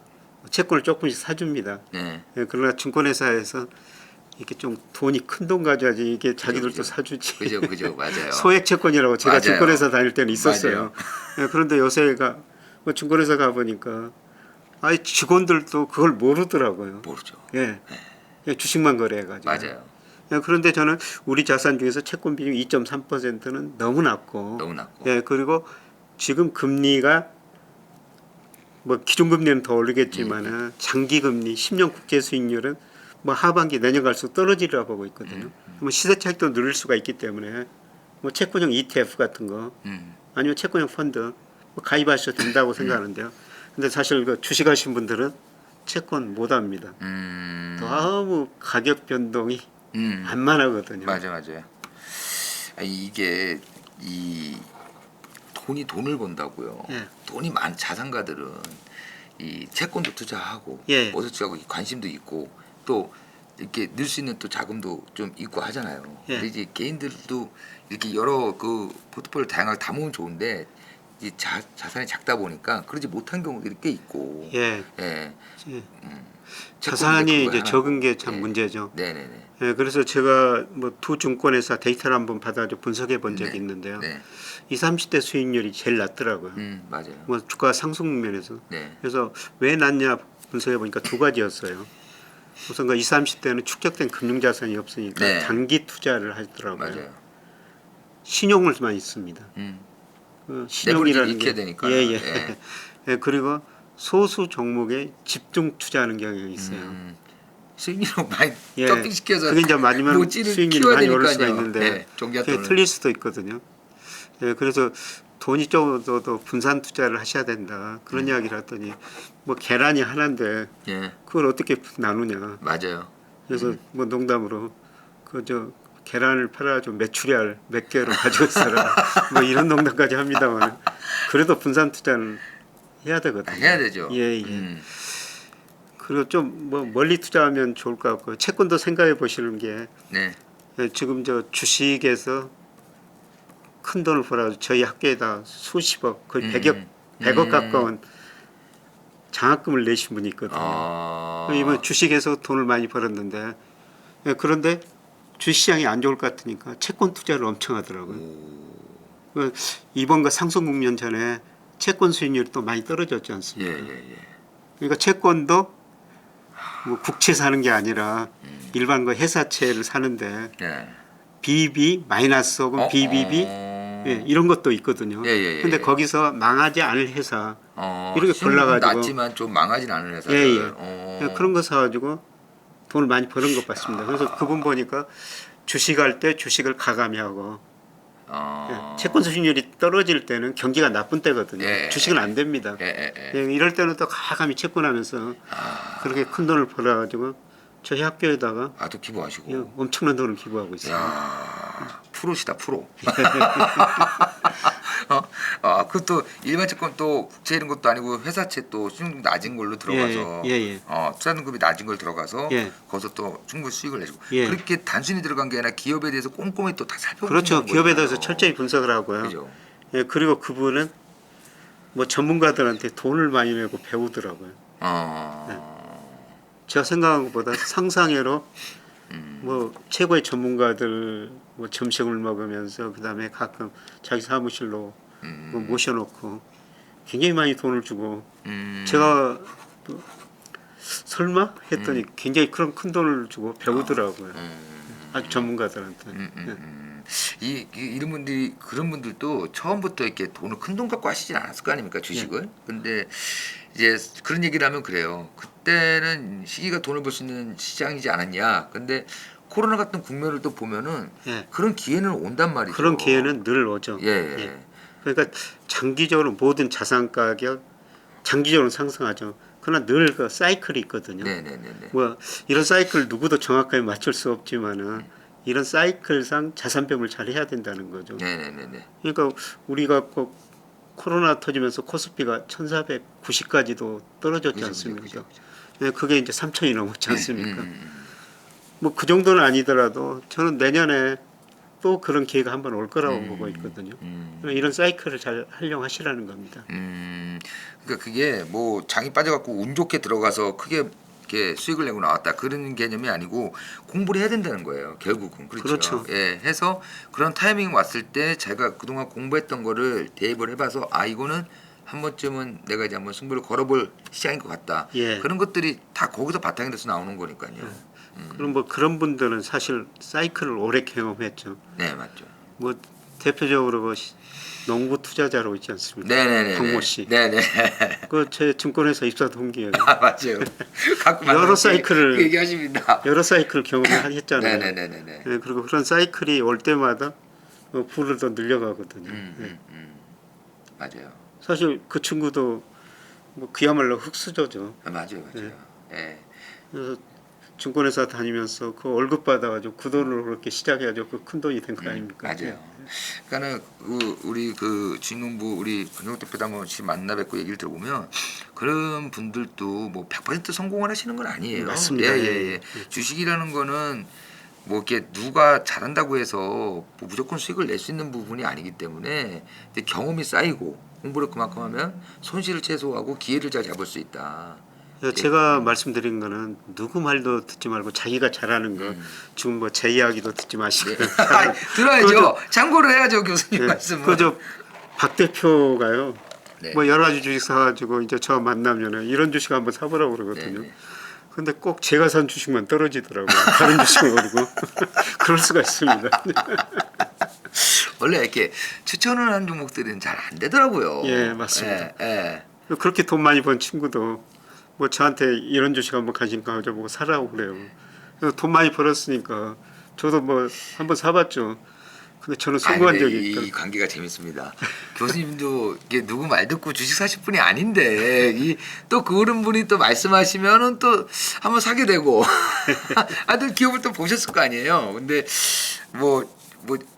채권을 조금씩 사줍니다. 네. 네, 그러나 증권회사에서 이렇게 좀 돈이 큰 돈 가져야지 이게 자기들도 그죠. 사주지. 그죠. 맞아요. 소액 채권이라고 제가 맞아요. 증권회사 다닐 때는 있었어요. 맞아요. 네, 그런데 요새가 뭐 증권회사 가 보니까 직원들도 그걸 모르더라고요. 모르죠. 예, 그냥 주식만 거래해가지고. 맞아요. 예, 그런데 저는 우리 자산 중에서 채권 비중 2.3%는 너무 낮고. 너무 낮고. 예, 그리고 지금 금리가 뭐 기준금리는 더 오르겠지만은 장기금리 10년 국제 수익률은 뭐 하반기 내년 갈수록 떨어지리라 보고 있거든요. 뭐 시세 차익도 누릴 수가 있기 때문에 뭐 채권형 ETF 같은 거 아니면 채권형 펀드 뭐 가입하셔도 된다고 생각하는데요. 근데 사실 그 주식하신 분들은 채권 못 합니다. 너무 가격 변동이 만만하거든요. 맞아요. 이게 이 돈을 번다고요. 예. 돈이 많은 자산가들은 이 채권도 투자하고 예. 버섯 투자하고 관심도 있고 또 이렇게 넣을 수 있는 또 자금도 좀 있고 하잖아요. 예. 근데 이제 개인들도 이렇게 여러 그 포트폴리오 다양하게 담으면 좋은데 이 자산이 작다 보니까 그러지 못한 경우들이 꽤 있고. 예. 예. 예. 채권도 자산이 그거 이제 하나. 적은 게 참 예. 문제죠. 네네네. 예, 그래서 제가 뭐 두 증권회사 데이터를 한번 받아서 분석해 본 적이 네. 있는데요. 네. 20, 30대 수익률이 제일 낮더라고요. 맞아요. 뭐 주가 상승 면에서. 네. 그래서 왜 낮냐 분석해 보니까 두 가지였어요. 우선 그 20, 30대는 축적된 금융 자산이 없으니까 네. 단기 투자를 하더라고요. 맞아요. 신용을만 있습니다. 그 신용이라는 익혀야 되니까. 예. 예. 예, 그리고 소수 종목에 집중 투자하는 경향이 있어요. 수익률을 많이 예, 격등시켜서 그게 이제 많으면 모찌를 수익률이 키워야 많이 오를 수가 되니까요. 있는데 네, 그게 종잣돈을. 틀릴 수도 있거든요. 예, 그래서 돈이 적어도 분산 투자를 하셔야 된다 그런 이야기를 했더니 뭐 계란이 하나인데 예, 그걸 어떻게 나누냐. 맞아요. 그래서 뭐 농담으로 그 계란을 팔아가지고 메추리알 몇 개로 가지고 있어라 뭐 이런 농담까지 합니다만 그래도 분산 투자는 해야 되거든요. 해야 되죠. 예. 그리고 좀 뭐 멀리 투자하면 좋을 것 같고 채권도 생각해 보시는 게 네. 지금 저 주식에서 큰 돈을 벌어가지고 저희 학교에다 수십억 거의 100억 가까운 장학금을 내신 분이 있거든요. 이번 주식에서 돈을 많이 벌었는데 그런데 주식시장이 안 좋을 것 같으니까 채권 투자를 엄청 하더라고요. 이번과 상승 국면 전에 채권 수익률이 또 많이 떨어졌지 않습니까? 예. 그러니까 채권도 뭐 국채 사는 게 아니라 일반 그 회사채를 사는데 예. BB 마이너스 혹은 BBB 예, 이런 것도 있거든요. 예. 근데 거기서 망하지 않을 회사 이렇게 수익률은 골라가지고 낮지만 좀 망하진 않은 회사들. 예. 그런 거 사가지고 돈을 많이 버는 것 같습니다. 그래서 그분 보니까 주식할 때 주식을 가감히 하고 채권 수익률이 떨어질 때는 경기가 나쁜 때거든요. 예. 주식은 안 됩니다. 예. 이럴 때는 또 가감히 채권하면서 그렇게 큰 돈을 벌어가지고 저희 학교에다가 또 기부하시고. 엄청난 돈을 기부하고 있어요. 야, 프로시다 프로. 그것도 일반 채권 또 국채 이런 것도 아니고 회사채 또 수익률 낮은 걸로 들어가서 투자 등급이 낮은 걸 들어가서 거기서 또 충분히 수익을 내주고 그렇게 단순히 들어간 게 아니라 기업에 대해서 꼼꼼히 또 다 살펴보는 그렇죠. 기업에 거잖아요. 대해서 철저히 분석을 하고요. 그죠? 예, 그리고 그분은 뭐 전문가들한테 돈을 많이 내고 배우더라고요. 제가 생각한 것보다 상상외로 뭐 최고의 전문가들 뭐 점심을 먹으면서 그다음에 가끔 자기 사무실로 뭐 모셔놓고 굉장히 많이 돈을 주고 제가 또 설마 했더니 굉장히 그런 큰 돈을 주고 배우더라고요. 아주 전문가들한테. 이런 분들이 그런 분들도 처음부터 이렇게 돈을 큰 돈 갖고 하시진 않았을 거 아닙니까 주식을. 근데 이제 그런 얘기를 하면 그래요. 그때는 시기가 돈을 벌 수 있는 시장이지 않았냐. 근데 코로나 같은 국면을 또 보면은 그런 기회는 온단 말이죠. 그런 기회는 늘 오죠. 그러니까 장기적으로 모든 자산 가격 장기적으로 상승하죠. 그러나 늘 그 사이클이 있거든요. 뭐 이런 사이클 누구도 정확하게 맞출 수 없지만은 이런 사이클상 자산배분을 잘 해야 된다는 거죠. 그러니까 우리가 꼭 코로나 터지면서 코스피가 1490까지도 떨어졌지 않습니까? 그게 이제 3000이 넘었지 않습니까? 뭐 그 정도는 아니더라도 저는 내년에 또 그런 기회가 한번 올 거라고 보고 있거든요. 이런 사이클을 잘 활용하시라는 겁니다. 그러니까 그게 뭐 장이 빠져갖고 운 좋게 들어가서 크게 이렇게 수익을 내고 나왔다 그런 개념이 아니고 공부를 해야 된다는 거예요. 결국은 그렇죠. 예, 해서 그런 타이밍이 왔을 때 제가 그동안 공부했던 거를 대입을 해봐서 이거는 한 번쯤은 내가 이제 한번 승부를 걸어볼 시장인 것 같다. 그런 것들이 다 거기서 바탕이 돼서 나오는 거니까요. 그럼 뭐 그런 분들은 사실 사이클을 오래 경험했죠. 네, 맞죠. 뭐 대표적으로 그 농구 투자자로 있지 않습니까? 네네네. 박모 씨. 네네. 그 제 증권회사 입사 동기예요. 아 맞아요. 갖고 여러 사이클을 그 얘기하십니다. 여러 사이클 경험을 했잖아요. 네네네네. 네, 그리고 그런 사이클이 올 때마다 부를 더 늘려가거든요. 맞아요. 사실 그 친구도 뭐 그야말로 흑수저죠. 아, 맞아요. 예. 그래서 증권회사 다니면서 그 월급 받아가지고 그 돈으로 그렇게 시작해가지고 그 큰 돈이 된 거 아닙니까? 맞아요. 그러니까는 우리 그 주인공부 우리 권영욱 대표도 한번 만나 뵙고 얘기를 들어보면 그런 분들도 뭐 100% 성공을 하시는 건 아니에요. 맞습니다. 예. 주식이라는 거는 뭐 이렇게 누가 잘한다고 해서 뭐 무조건 수익을 낼 수 있는 부분이 아니기 때문에 근데 경험이 쌓이고 공부를 그만큼 하면 손실을 최소화하고 기회를 잘 잡을 수 있다. 제가 말씀드린 거는 누구 말도 듣지 말고 자기가 잘하는 거 지금 뭐 제 이야기도 듣지 마시고 아니, 들어야죠. 참고를 해야죠 교수님 말씀은. 그저 박 대표가요. 네. 뭐 여러 가지 주식 사가지고 이제 저 만나면은 이런 주식 한번 사보라고 그러거든요. 근데 꼭 제가 산 주식만 떨어지더라고요. 다른 주식은 오르고 그럴 수가 있습니다. 원래 이렇게 추천을 한 종목들은 잘 안 되더라고요. 예, 맞습니다. 예. 그렇게 돈 많이 번 친구도 뭐 저한테 이런 주식 한번 관심 가져보고 사라고 그래요. 그래서 돈 많이 벌었으니까 저도 뭐 한번 사봤죠. 근데 저는 성공한 적이 이 관계가 재밌습니다. 교수님도 이게 누구 말 듣고 주식 사실 분이 아닌데 또 그런 분이 또 말씀하시면은 또 한번 사게 되고 아들 기업을 또 보셨을 거 아니에요. 근데 뭐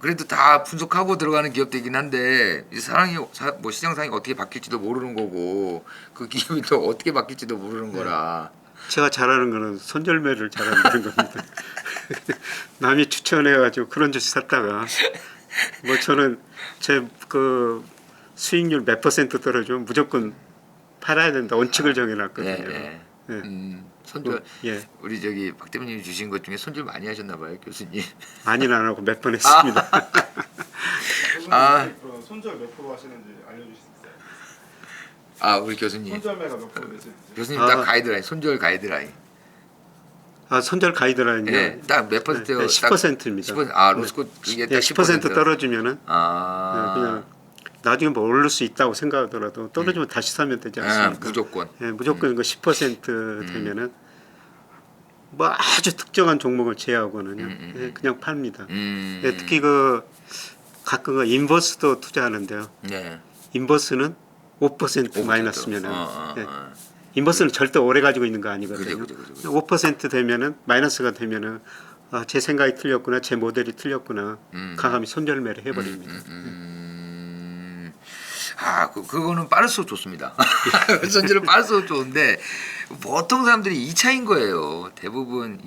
그래도 다 분석하고 들어가는 기업들이긴 한데 이 뭐 시장 상황이 어떻게 바뀔지도 모르는 거고 그 기업이 또 어떻게 바뀔지도 모르는 거라. 제가 잘하는 거는 손절매를 잘한다는 겁니다. 남이 추천해가지고 그런 주식 샀다가 뭐 저는 제 그 수익률 몇 % 떨어지면 무조건 팔아야 된다 원칙을 정해놨거든요. 네. 네. 손절 예. 우리 저기 박 대표님이 주신 것 중에 손절 많이 하셨나 봐요 교수님. 많이는 안 하고 몇 번 했습니다. 손절 몇 프로 하시는지 알려주실 수 있어요? 아 우리 교수님. 손절매가 몇 프로 되시는지? 교수님 딱 가이드라인 손절 가이드라인. 아 손절 가이드라인요. 네, 딱 몇 %요? 네, 10%입니다. 10%. 아 로스코 이게 딱 10% 떨어지면은 아 그냥 나중에 뭐 오를 수 있다고 생각하더라도 떨어지면 다시 사면 되지 않습니까? 무조건. 예, 무조건 그 10% 되면은 뭐 아주 특정한 종목을 제외하고는요, 예, 그냥 팝니다. 예, 특히 그 가끔 그 인버스도 투자하는데요. 네. 인버스는 5% 마이너스면은 예, 인버스는 절대 오래 가지고 있는 거 아니거든요. 그죠. 5% 되면은 마이너스가 되면은 아, 제 생각이 틀렸구나, 제 모델이 틀렸구나, 과감히 손절매를 해버립니다. 아, 그거는 빠를수록 좋습니다. 손질을 빠를수록 좋은데 보통 사람들이 2차인 거예요. 대부분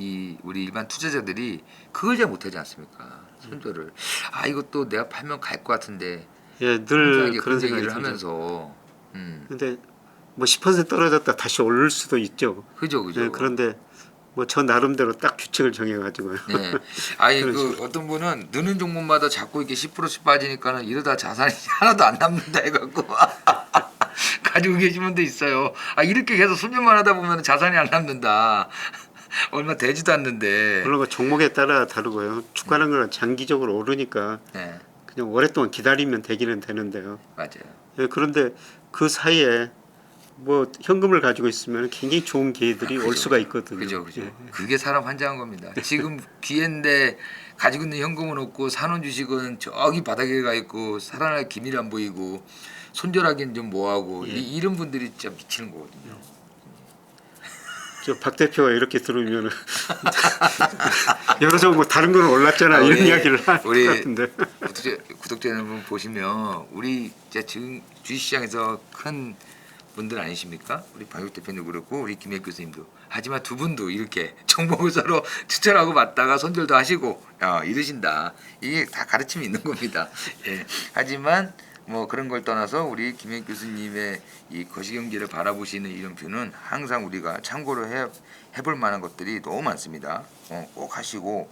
우리 일반 투자자들이 그걸 잘 못하지 않습니까? 손절을. 아, 이것도 내가 팔면 갈 것 같은데. 예, 늘 그런 생각을 얘기를 하면서. 근데 뭐 10% 떨어졌다 다시 오를 수도 있죠. 그죠. 예, 그런데 뭐 저 나름대로 딱 규칙을 정해가지고요. 네. 아니 그 어떤 분은 느는 종목마다 자꾸 이렇게 10%씩 빠지니까는 이러다 자산이 하나도 안 남는다 해갖고 가지고 계신 분도 있어요. 아 이렇게 계속 손절만 하다 보면 자산이 안 남는다. 얼마 되지도 않는데. 물론 그 종목에 따라 다르고요. 주가는 건 장기적으로 오르니까 네. 그냥 오랫동안 기다리면 되기는 되는데요. 맞아요. 예, 그런데 그 사이에 뭐 현금을 가지고 있으면 굉장히 좋은 기회들이 올 수가 있거든요. 그죠. 예. 그게 사람 환장한 겁니다. 지금 기회인데 가지고 있는 현금은 없고 사놓은 주식은 저기 바닥에 가 있고 살아날 기미를 안 보이고 손절하기는 좀 뭐하고 이런 분들이 진짜 미치는 거거든요. 저 박 대표가 이렇게 들으면 여러 뭐 다른 거는 올랐잖아 이런 이야기를 할 것 같은데. 구독자 여러분 보시면 우리 지금 주식시장에서 큰 분들 아니십니까? 우리 박육 대표님도 그렇고 우리 김혜 교수님도. 하지만 두 분도 이렇게 종목을 서로 추천하고 맞다가 손절도 하시고 이러신다. 이게 다 가르침이 있는 겁니다. 예. 하지만 뭐 그런 걸 떠나서 우리 김혜 교수님의 이 거시경제를 바라보시는 이런 뷰는 항상 우리가 참고를 해볼 만한 것들이 너무 많습니다. 꼭 하시고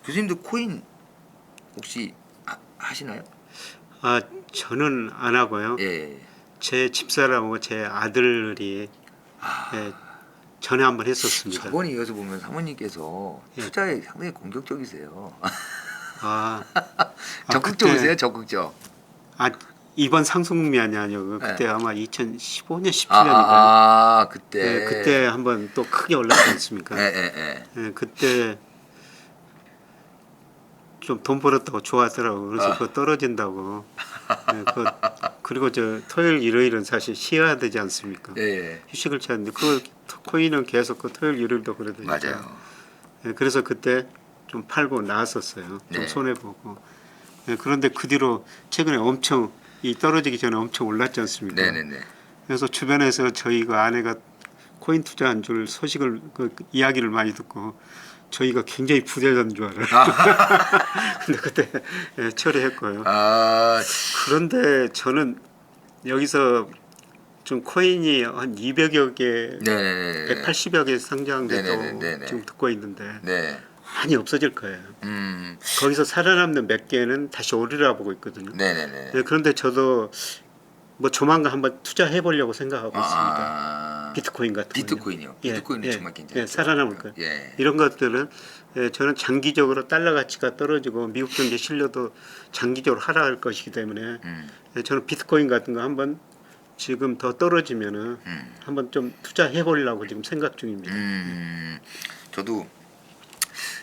교수님도 코인 혹시 하시나요? 아 저는 안 하고요. 예. 제 집사람하고 제 아들이 예, 전에 한번 했었습니다. 저번에 이어서 보면 사모님께서 투자에 상당히 공격적이세요. 아, 적극적이세요, 적극적. 아 이번 상승률이 아니고 그때 아마 2015년 17년인가. 그때. 네, 그때 한번 또 크게 올랐지 않습니까? 네. 네, 그때 좀 돈 벌었다고 좋아하더라고. 그래서 그거 떨어진다고. 네, 그리고 저 토요일 일요일은 사실 쉬어야 되지 않습니까? 예. 휴식을 취하는데 그 코인은 계속 그 토요일 일요일도 그러더니까. 맞아요. 네, 그래서 그때 좀 팔고 나왔었어요. 좀 네. 손해 보고. 네, 그런데 그 뒤로 최근에 엄청 이 떨어지기 전에 엄청 올랐지 않습니까? 네네네. 그래서 주변에서 저희가 아내가 코인 투자한 줄 소식을 그 이야기를 많이 듣고 저희가 굉장히 부자된 줄 알아요. 근데 그때 처리했고요. 그런데 저는 여기서 좀 코인이 한 200여 개, 네네네. 180여 개 상장돼도 네네네네. 지금 듣고 있는데 네. 많이 없어질 거예요. 거기서 살아남는 몇 개는 다시 오리라 보고 있거든요. 네네네. 네, 그런데 저도 뭐 조만간 한번 투자해 보려고 생각하고 있습니다. 비트코인 같은 비트코인이요. 비트코인은 정말 괜찮아요. 살아남을 거예요. 예. 이런 것들은 저는 장기적으로 달러 가치가 떨어지고 미국 경제 실려도 장기적으로 하락할 것이기 때문에 저는 비트코인 같은 거 한번 지금 더 떨어지면은 한번 좀 투자해 보려고 지금 생각 중입니다. 저도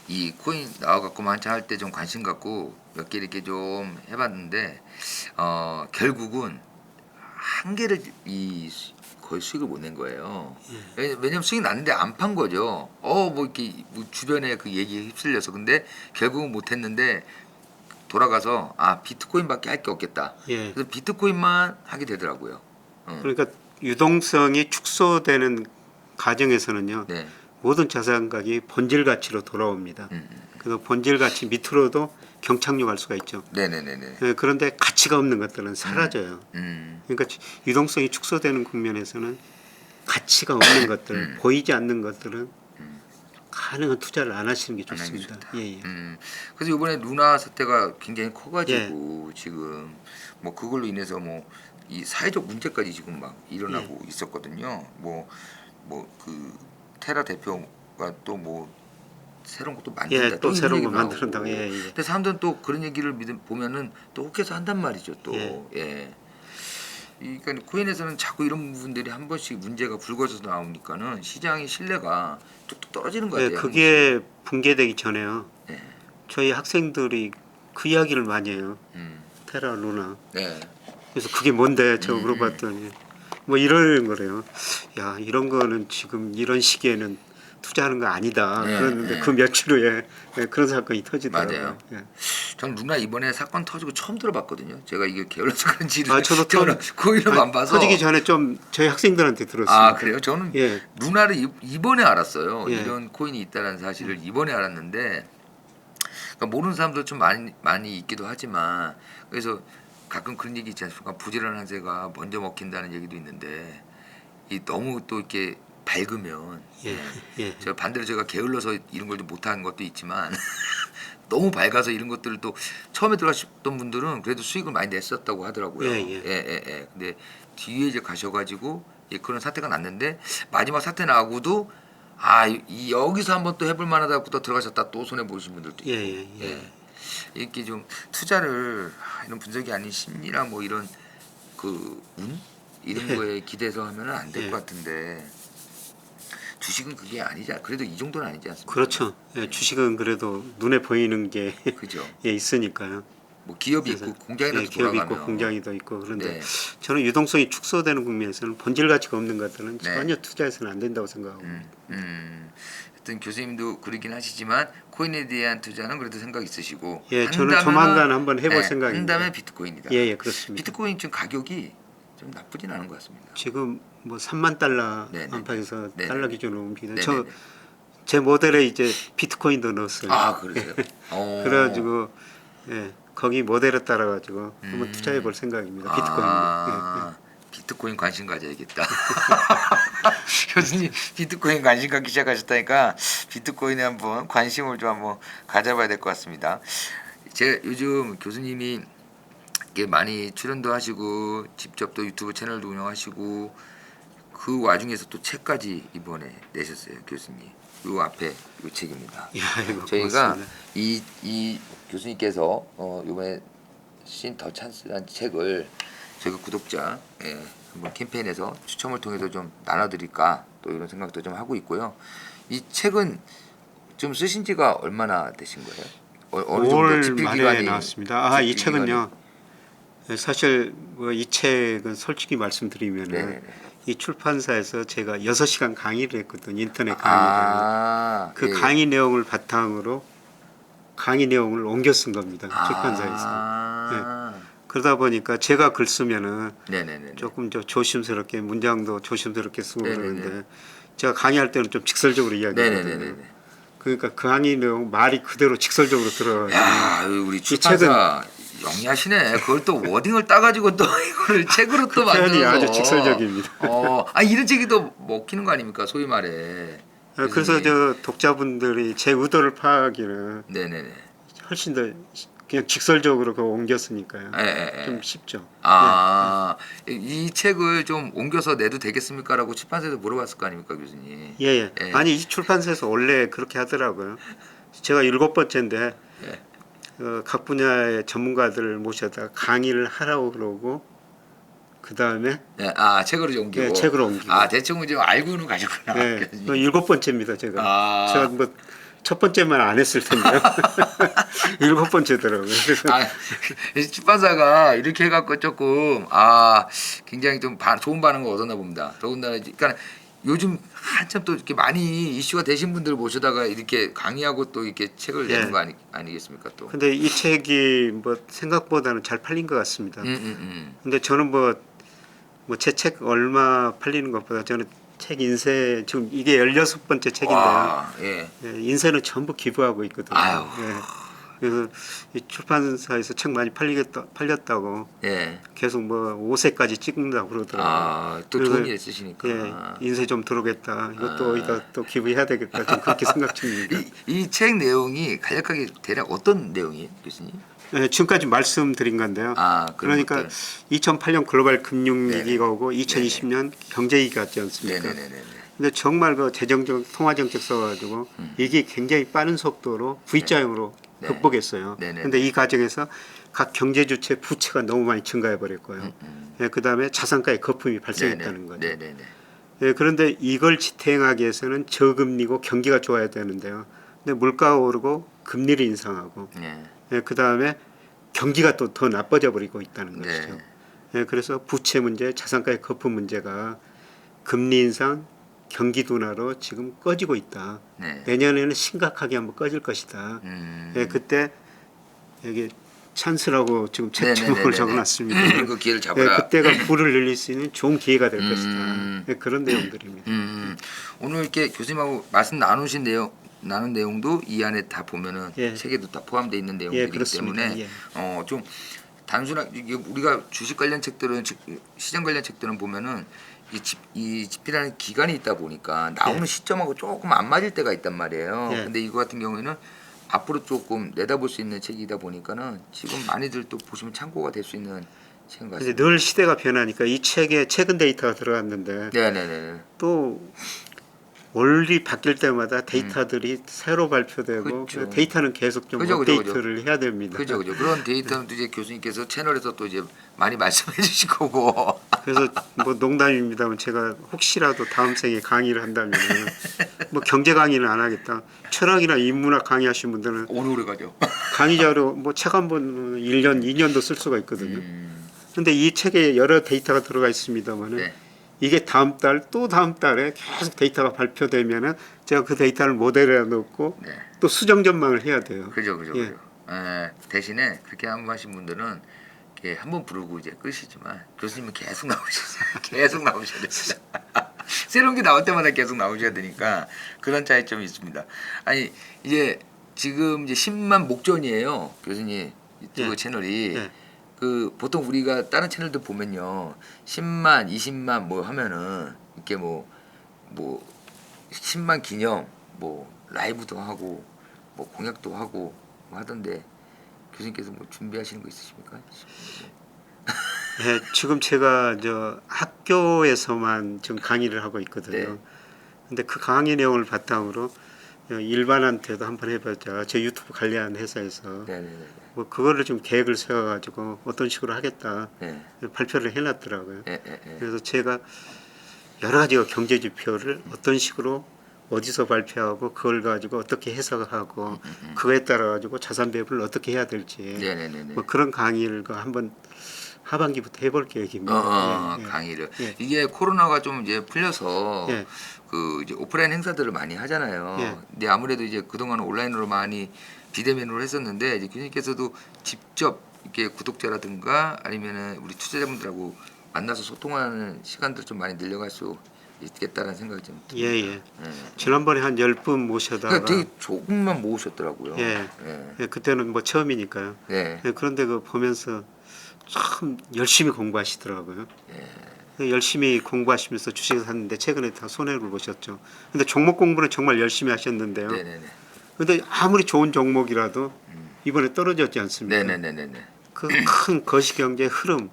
이 코인 나와갖고 한참 할 때 좀 관심 갖고 몇 개 이렇게 좀 해봤는데 결국은 한 개를 거의 수익을 못 낸 거예요. 왜냐면 수익 났는데 안 판 거죠. 뭐 이렇게 뭐 주변에 그 얘기에 휩쓸려서 근데 결국은 못 했는데 돌아가서 비트코인밖에 할 게 없겠다. 예. 그래서 비트코인만 하게 되더라고요. 그러니까 유동성이 축소되는 과정에서는요. 네. 모든 자산 가격이 본질 가치로 돌아옵니다. 그래서 본질 가치 밑으로도 경착륙 할 수가 있죠. 네네네네. 그런데 가치가 없는 것들은 사라져요. 음. 그러니까 유동성이 축소되는 국면에서는 가치가 없는 것들, 보이지 않는 것들은 가능한 투자를 안 하시는 게 안 하는 게 좋습니다. 좋다. 예. 그래서 이번에 루나 사태가 굉장히 커가지고 지금 뭐 그걸로 인해서 뭐 이 사회적 문제까지 지금 막 일어나고 있었거든요. 뭐 그 테라 대표가 또 뭐 새로운 것도 만든다. 또 이런 새로운 거 얘기도 나오고. 만든다고. 예. 근데 사람들은 또 그런 얘기를 보면은 또 혹해서 한단 말이죠. 또 예. 그러니까 코인에서는 자꾸 이런 부분들이 한 번씩 문제가 불거져서 나오니까는 시장의 신뢰가 뚝뚝 떨어지는 것 같아요. 그게 붕괴되기 전에요. 네. 저희 학생들이 그 이야기를 많이 해요. 음. 테라 루나. 네. 그래서 그게 뭔데? 제가 물어봤더니 뭐 이런 거래요. 야, 이런 거는 지금 이런 시기에는 투자하는 거 아니다. 그랬는데 그 며칠 후에 그런 사건이 터지더라고요. 맞아요. 예. 전 루나 이번에 사건 터지고 처음 들어봤거든요. 제가 이게 게을러서 그런지 저도 코인을 안 봐서 터지기 전에 좀 저희 학생들한테 들었습니다. 그래요? 저는 예. 루나를 이번에 알았어요. 예. 이런 코인이 있다는 사실을 이번에 알았는데 그러니까 모르는 사람도 좀 많이 있기도 하지만 그래서 가끔 그런 얘기 있지 않습니까? 부지런한 새가 먼저 먹힌다는 얘기도 있는데 이 너무 또 이렇게 밝으면 예. 저 반대로 제가 게을러서 이런 걸 좀 못하는 것도 있지만 너무 밝아서 이런 것들을 또 처음에 들어가셨던 분들은 그래도 수익을 많이 냈었다고 하더라고요. 예. 근데 뒤에 이제 가셔가지고 그런 사태가 났는데 마지막 사태 나고도 여기서 한번 또 해볼 만하다고 또 들어가셨다 또 손해 보신 분들도 있고. 예. 이렇게 좀 투자를 이런 분석이 아닌 심리나 뭐 이런 그 운 이런 거에 기대서 하면은 안 될 것 같은데. 주식은 그게 아니지 그래도 이 정도는 아니지 않습니까? 그렇죠. 주식은 그래도 눈에 보이는 게 그죠. 있으니까요. 뭐 기업이 있고 공장이라도 기업이 돌아가면 있고 공장이 더 있고 그런데 네. 저는 유동성이 축소되는 국면에서는 본질 가치가 없는 것들은 네. 전혀 투자해서는 안 된다고 생각하고. 하여튼 교수님도 그러긴 하시지만 코인에 대한 투자는 그래도 생각 있으시고 저는 조만간 한번 해볼 생각입니다. 한다면 비트코인이다. 그렇습니다. 비트코인 지금 가격이 좀 나쁘진 않은 것 같습니다. 지금 뭐 3만 달러 네네. 안팎에서 네네. 달러 기준으로 움직이는 네네네. 제 모델에 이제 비트코인도 넣었어요. 그러세요? 그래가지고 거기 모델에 따라 가지고 한번 투자해 볼 생각입니다. 비트코인. 비트코인 관심 가져야겠다. 교수님 비트코인 관심 갖기 시작하셨다니까 비트코인에 한번 관심을 좀 한번 가져봐야 될 것 같습니다. 제가 요즘 교수님이 이렇게 많이 출연도 하시고 직접 또 유튜브 채널도 운영하시고 그 와중에서 또 책까지 이번에 내셨어요, 교수님. 요 앞에 요 책입니다. 이야, 이거 저희가 고맙습니다. 이 교수님께서 이번에 신 더 찬스라는 책을 저희 구독자 한번 캠페인에서 추첨을 통해서 좀 나눠드릴까 또 이런 생각도 좀 하고 있고요. 이 책은 좀 쓰신 지가 얼마나 되신 거예요? 어느 정도 5월 집필 말에 기간이 나왔습니다. 이 집필 책은요. 사실 뭐 이 책은 솔직히 말씀드리면은 네네네. 이 출판사에서 제가 6시간 강의를 했거든요. 인터넷 강의를. 그 예. 강의 내용을 바탕으로 강의 내용을 옮겨 쓴 겁니다. 출판사에서. 그러다 보니까 제가 글 쓰면은 네네네. 조금 조심스럽게 문장도 조심스럽게 쓰고 네네네. 그러는데 제가 강의할 때는 좀 직설적으로 이야기하거든요. 네네네. 그러니까 그 강의 내용 말이 그대로 직설적으로 들어가지고 야, 우리 출판사 영리하시네. 그걸 또 워딩을 따가지고 또 이거를 책으로 또 그 표현이 만들어서. 아주 직설적입니다. 이런 책이 또 먹히는 거 아닙니까? 소위 말해. 그래서 저 독자분들이 제 의도를 파악하기는 네네네. 훨씬 더 그냥 직설적으로 그거 옮겼으니까요. 예. 좀 쉽죠. 이 책을 좀 옮겨서 내도 되겠습니까라고 출판사에서 물어봤을 거 아닙니까, 교수님? 예. 예. 아니 이 출판사에서 원래 그렇게 하더라고요. 제가 7번째인데 예. 각 분야의 전문가들을 모셔다 강의를 하라고 그러고 그 다음에 예. 책으로 좀 옮기고. 책으로 옮기고. 대충 좀 알고는 가셨구나. 예, 교수님. 7번째입니다 제가. 제가 뭐 첫 번째만 안 했을 텐데요. 7번째더라고요. 그래서 출판사가 이렇게 해갖고 조금 굉장히 좀 좋은 반응을 얻었나 봅니다. 더군다나 그러니까 요즘 한참 또 이렇게 많이 이슈가 되신 분들 모셔다가 이렇게 강의하고 또 이렇게 책을 내는 거 아니겠습니까 또. 근데 이 책이 뭐 생각보다는 잘 팔린 것 같습니다. 근데 저는 뭐 제 책 얼마 팔리는 것보다 저는 책 인쇄 지금 이게 16번째 책인데요. 예. 인쇄는 전부 기부하고 있거든요. 아유. 그래서 이 출판사에서 책 많이 팔렸다고 예. 계속 뭐 5세까지 찍는다고 그러더라고요. 또 좋은 일 쓰시니까. 인쇄 좀 들어오겠다. 이것도 어디다 또 기부해야 되겠다. 좀 그렇게 생각 중입니다. 이 책 내용이 간략하게 대략 어떤 내용이에요, 교수님? 지금까지 말씀드린 건데요. 그러니까 것들. 2008년 글로벌 금융위기가 오고 2020년 경제위기가 왔지 않습니까? 근데 정말 그 재정적 통화정책 써가지고 이게 굉장히 빠른 속도로 V자형으로 극복했어요. 근데 이 과정에서 각 경제 주체 부채가 너무 많이 증가해 버렸고요. 그다음에 자산가의 거품이 발생했다는 거죠. 그런데 이걸 지탱하기 위해서는 저금리고 경기가 좋아야 되는데요. 근데 물가가 오르고 금리를 인상하고 그다음에 경기가 또 더 나빠져 버리고 있다는 것이죠. 그래서 부채 문제, 자산가의 거품 문제가 금리 인상, 경기 둔화로 지금 꺼지고 있다. 내년에는 심각하게 한번 꺼질 것이다. 그때 여기 찬스라고 지금 책 제목을 적어놨습니다. 그 기회를 잡으라. 그때가 불을 늘릴 수 있는 좋은 기회가 될 것이다. 그런 내용들입니다. 오늘 이렇게 교수님하고 말씀 나눈 내용도 이 안에 다 보면은 책에도 다 포함되어 있는 내용들이기 때문에 좀 단순하게 우리가 주식 관련 책들은 시장 관련 책들은 보면은 이 집필하는 기간이 있다 보니까 나오는 시점하고 조금 안 맞을 때가 있단 말이에요. 근데 이거 같은 경우에는 앞으로 조금 내다볼 수 있는 책이다 보니까는 지금 많이들 또 보시면 참고가 될 수 있는 책인 것 같습니다. 늘 시대가 변하니까 이 책에 최근 데이터가 들어갔는데 또 원리 바뀔 때마다 데이터들이 새로 발표되고 그렇죠. 데이터는 계속 좀 업데이트를 해야 됩니다. 그죠. 그런 데이터는 이제 교수님께서 채널에서 또 이제 많이 말씀해 주실 거고. 그래서 뭐 농담입니다만 제가 혹시라도 다음 생에 강의를 한다면 뭐 경제 강의는 안 하겠다. 철학이나 인문학 강의하신 분들은 오래 가죠. 강의 자료 뭐 책 한 번 1년, 2년도 쓸 수가 있거든요. 근데 이 책에 여러 데이터가 들어가 있습니다만은 이게 다음 달 또 다음 달에 계속 데이터가 발표되면은 제가 그 데이터를 모델에 넣고 또 수정 전망을 해야 돼요. 그죠. 대신에 그렇게 한번 하신 분들은 이렇게 한번 부르고 이제 끝이지만 교수님은 계속 나오셨어요. 계속 나오셔야 됩니다. 새로운 게 나올 때마다 계속 나오셔야 되니까 그런 차이점이 있습니다. 아니 이제 지금 이제 10만 목전이에요, 교수님 유튜브 채널이. 그 보통 우리가 다른 채널들 보면요 10만, 20만 뭐 하면은 이렇게 뭐 10만 기념 뭐 라이브도 하고 뭐 공약도 하고 뭐 하던데 교수님께서 뭐 준비하시는 거 있으십니까? 지금 제가 저 학교에서만 지금 강의를 하고 있거든요. 근데 그 강의 내용을 바탕으로 일반한테도 한번 해보자. 제 유튜브 관리하는 회사에서 네네네. 뭐 그거를 좀 계획을 세워가지고 어떤 식으로 하겠다 네. 발표를 해놨더라고요. 예, 예, 예. 그래서 제가 여러 가지 경제 지표를 어떤 식으로 어디서 발표하고 그걸 가지고 어떻게 해석하고 그거에 따라 가지고 자산 배분을 어떻게 해야 될지 네네네네. 뭐 그런 강의를 한번 하반기부터 해볼 계획입니다. 예, 예. 강의를 예. 이게 코로나가 좀 이제 풀려서 예. 그 이제 오프라인 행사들을 많이 하잖아요. 예. 근데 아무래도 이제 그동안 온라인으로 많이 비대면으로 했었는데 이제 교수님께서도 직접 이렇게 구독자라든가 아니면은 우리 투자자분들하고 만나서 소통하는 시간들 좀 많이 늘려갈 수 있겠다는 생각이 좀 듭니다. 예, 예. 지난번에 한 10분 모셔다가 되게 조금만 모으셨더라고요. 예. 예. 예, 그때는 뭐 처음이니까요. 네. 예, 그런데 그 보면서 참 열심히 공부하시더라고요. 예. 열심히 공부하시면서 주식을 샀는데 최근에 다 손해를 보셨죠. 근데 종목 공부는 정말 열심히 하셨는데요. 네네네. 근데 아무리 좋은 종목이라도 이번에 떨어졌지 않습니까? 네네네네. 그 큰 거시경제 흐름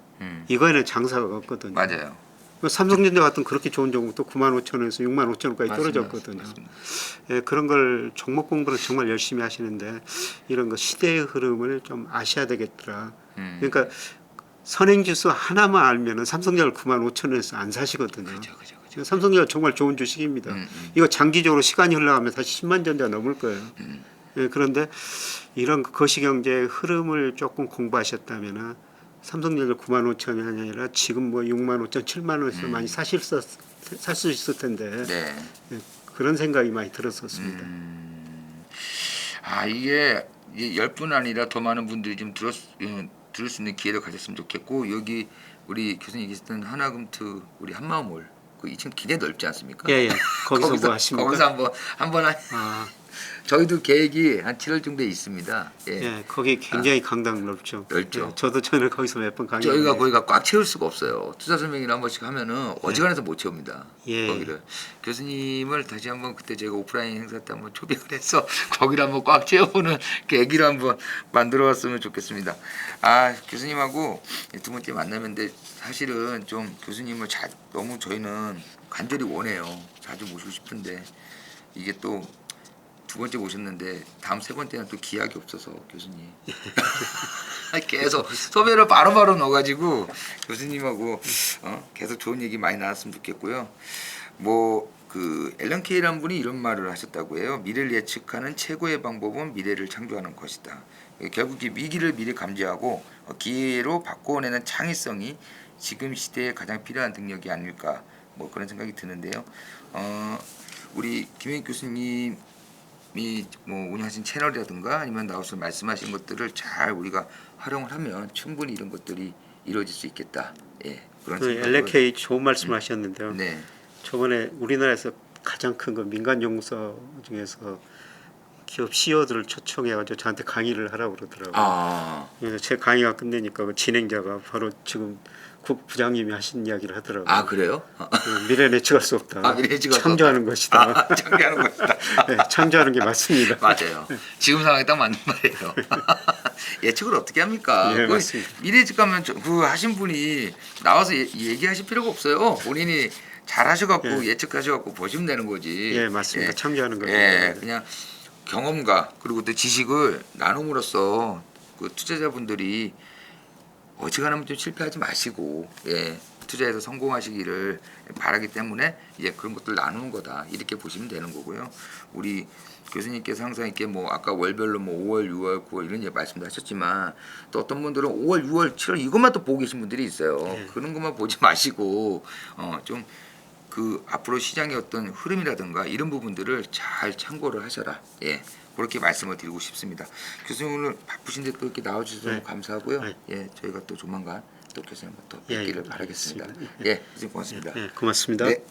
이거에는 장사가 없거든요. 맞아요. 삼성전자 같은 그렇게 좋은 종목도 95,000원에서 65,000원까지 맞습니다. 떨어졌거든요. 맞습니다. 예, 그런 걸 종목 공부는 정말 열심히 하시는데 이런 거 시대의 흐름을 좀 아셔야 되겠더라. 그러니까 선행지수 하나만 알면은 삼성전자 95,000원에서 안 사시거든요. 그죠. 삼성전자 정말 좋은 주식입니다. 이거 장기적으로 시간이 흘러가면 다시 10만 전자 넘을 거예요. 예, 그런데 이런 거시경제의 흐름을 조금 공부하셨다면은 삼성전자 95,000원이 아니라 지금 뭐 65,000, 7만 원에서 많이 살 수 있을 텐데 네. 예, 그런 생각이 많이 들었었습니다. 이게 10분 아니라 더 많은 분들이 좀 들을 수 있는 기회를 가졌으면 좋겠고 여기 우리 교수님 계셨던 하나금투 우리 한마음홀 그 2층 굉장히 넓지 않습니까? 예, 예. 거기서 뭐 하십니까? 거기서 한번 저희도 계획이 한 7월 정도에 있습니다. 예. 예, 거기 굉장히 강당 넓죠. 넓죠. 예, 저도 전에 거기서 몇 번 강의. 저희가 거기가 꽉 채울 수가 없어요. 투자 설명회를 한 번씩 하면은 어지간해서 못 채웁니다. 예. 거기를 교수님을 다시 한번 그때 제가 오프라인 행사 때 한번 초빙을 해서 거기를 한번 꽉 채워보는 계기를 한번 만들어봤으면 좋겠습니다. 교수님하고 두 번째 만나면데 사실은 좀 교수님을 너무 저희는 간절히 원해요. 자주 모시고 싶은데 이게 또 두 번째 모셨는데 다음 세 번째는 또 기약이 없어서 교수님 계속 섭외를 바로바로 넣어가지고 교수님하고 계속 좋은 얘기 많이 나눴으면 좋겠고요. 뭐 그 앨런 케이라는 분이 이런 말을 하셨다고 해요. 미래를 예측하는 최고의 방법은 미래를 창조하는 것이다. 결국 이 위기를 미리 감지하고 기회로 바꿔내는 창의성이 지금 시대에 가장 필요한 능력이 아닐까 뭐 그런 생각이 드는데요. 우리 김혜익 교수님 이 뭐 운영하신 채널이라든가 아니면 나와서 말씀하신 것들을 잘 우리가 활용을 하면 충분히 이런 것들이 이루어질 수 있겠다. 예, 그런 그 생각을. LK 좋은 말씀하셨는데요. 네, 저번에 우리나라에서 가장 큰 거 민간 연구소 중에서 기업 CEO들을 초청해가지고 저한테 강의를 하라고 그러더라고요. 그래서 제 강의가 끝내니까 그 진행자가 바로 지금 국 부장님이 하신 이야기를 하더라고요. 그래요? 미래는 예측할 수 없다. 미래 예측할 수 창조하는 것이다. 창조하는 것이다. 네, 창조하는 게 맞습니다. 맞아요. 지금 상황에 딱 맞는 말이에요. 예측을 어떻게 합니까? 예, 맞습니다. 미래 예측하면 그 하신 분이 나와서 얘기하실 필요가 없어요. 본인이 잘 하셔갖고 예측하셔갖고 보시면 되는 거지. 예, 맞습니다. 창조하는 겁니다. 예, 그냥 경험과 그리고 또 지식을 나눔으로써 그 투자자분들이 어지간하면 좀 실패하지 마시고 투자에서 성공하시기를 바라기 때문에 그런 것들 나누는 거다 이렇게 보시면 되는 거고요. 우리 교수님께서 항상 이렇게 뭐 아까 월별로 뭐 5월, 6월, 9월 이런 말씀도 하셨지만 또 어떤 분들은 5월, 6월, 7월 이것만 또 보고 계신 분들이 있어요. 그런 것만 보지 마시고 좀 그 앞으로 시장의 어떤 흐름이라든가 이런 부분들을 잘 참고를 하셔라. 그렇게 말씀을 드리고 싶습니다. 교수님 오늘 바쁘신데 또 이렇게 나와주셔서 감사하고요. 저희가 또 조만간 또 교수님 또 뵙기를 바라겠습니다. 교수님 고맙습니다. 고맙습니다. 네.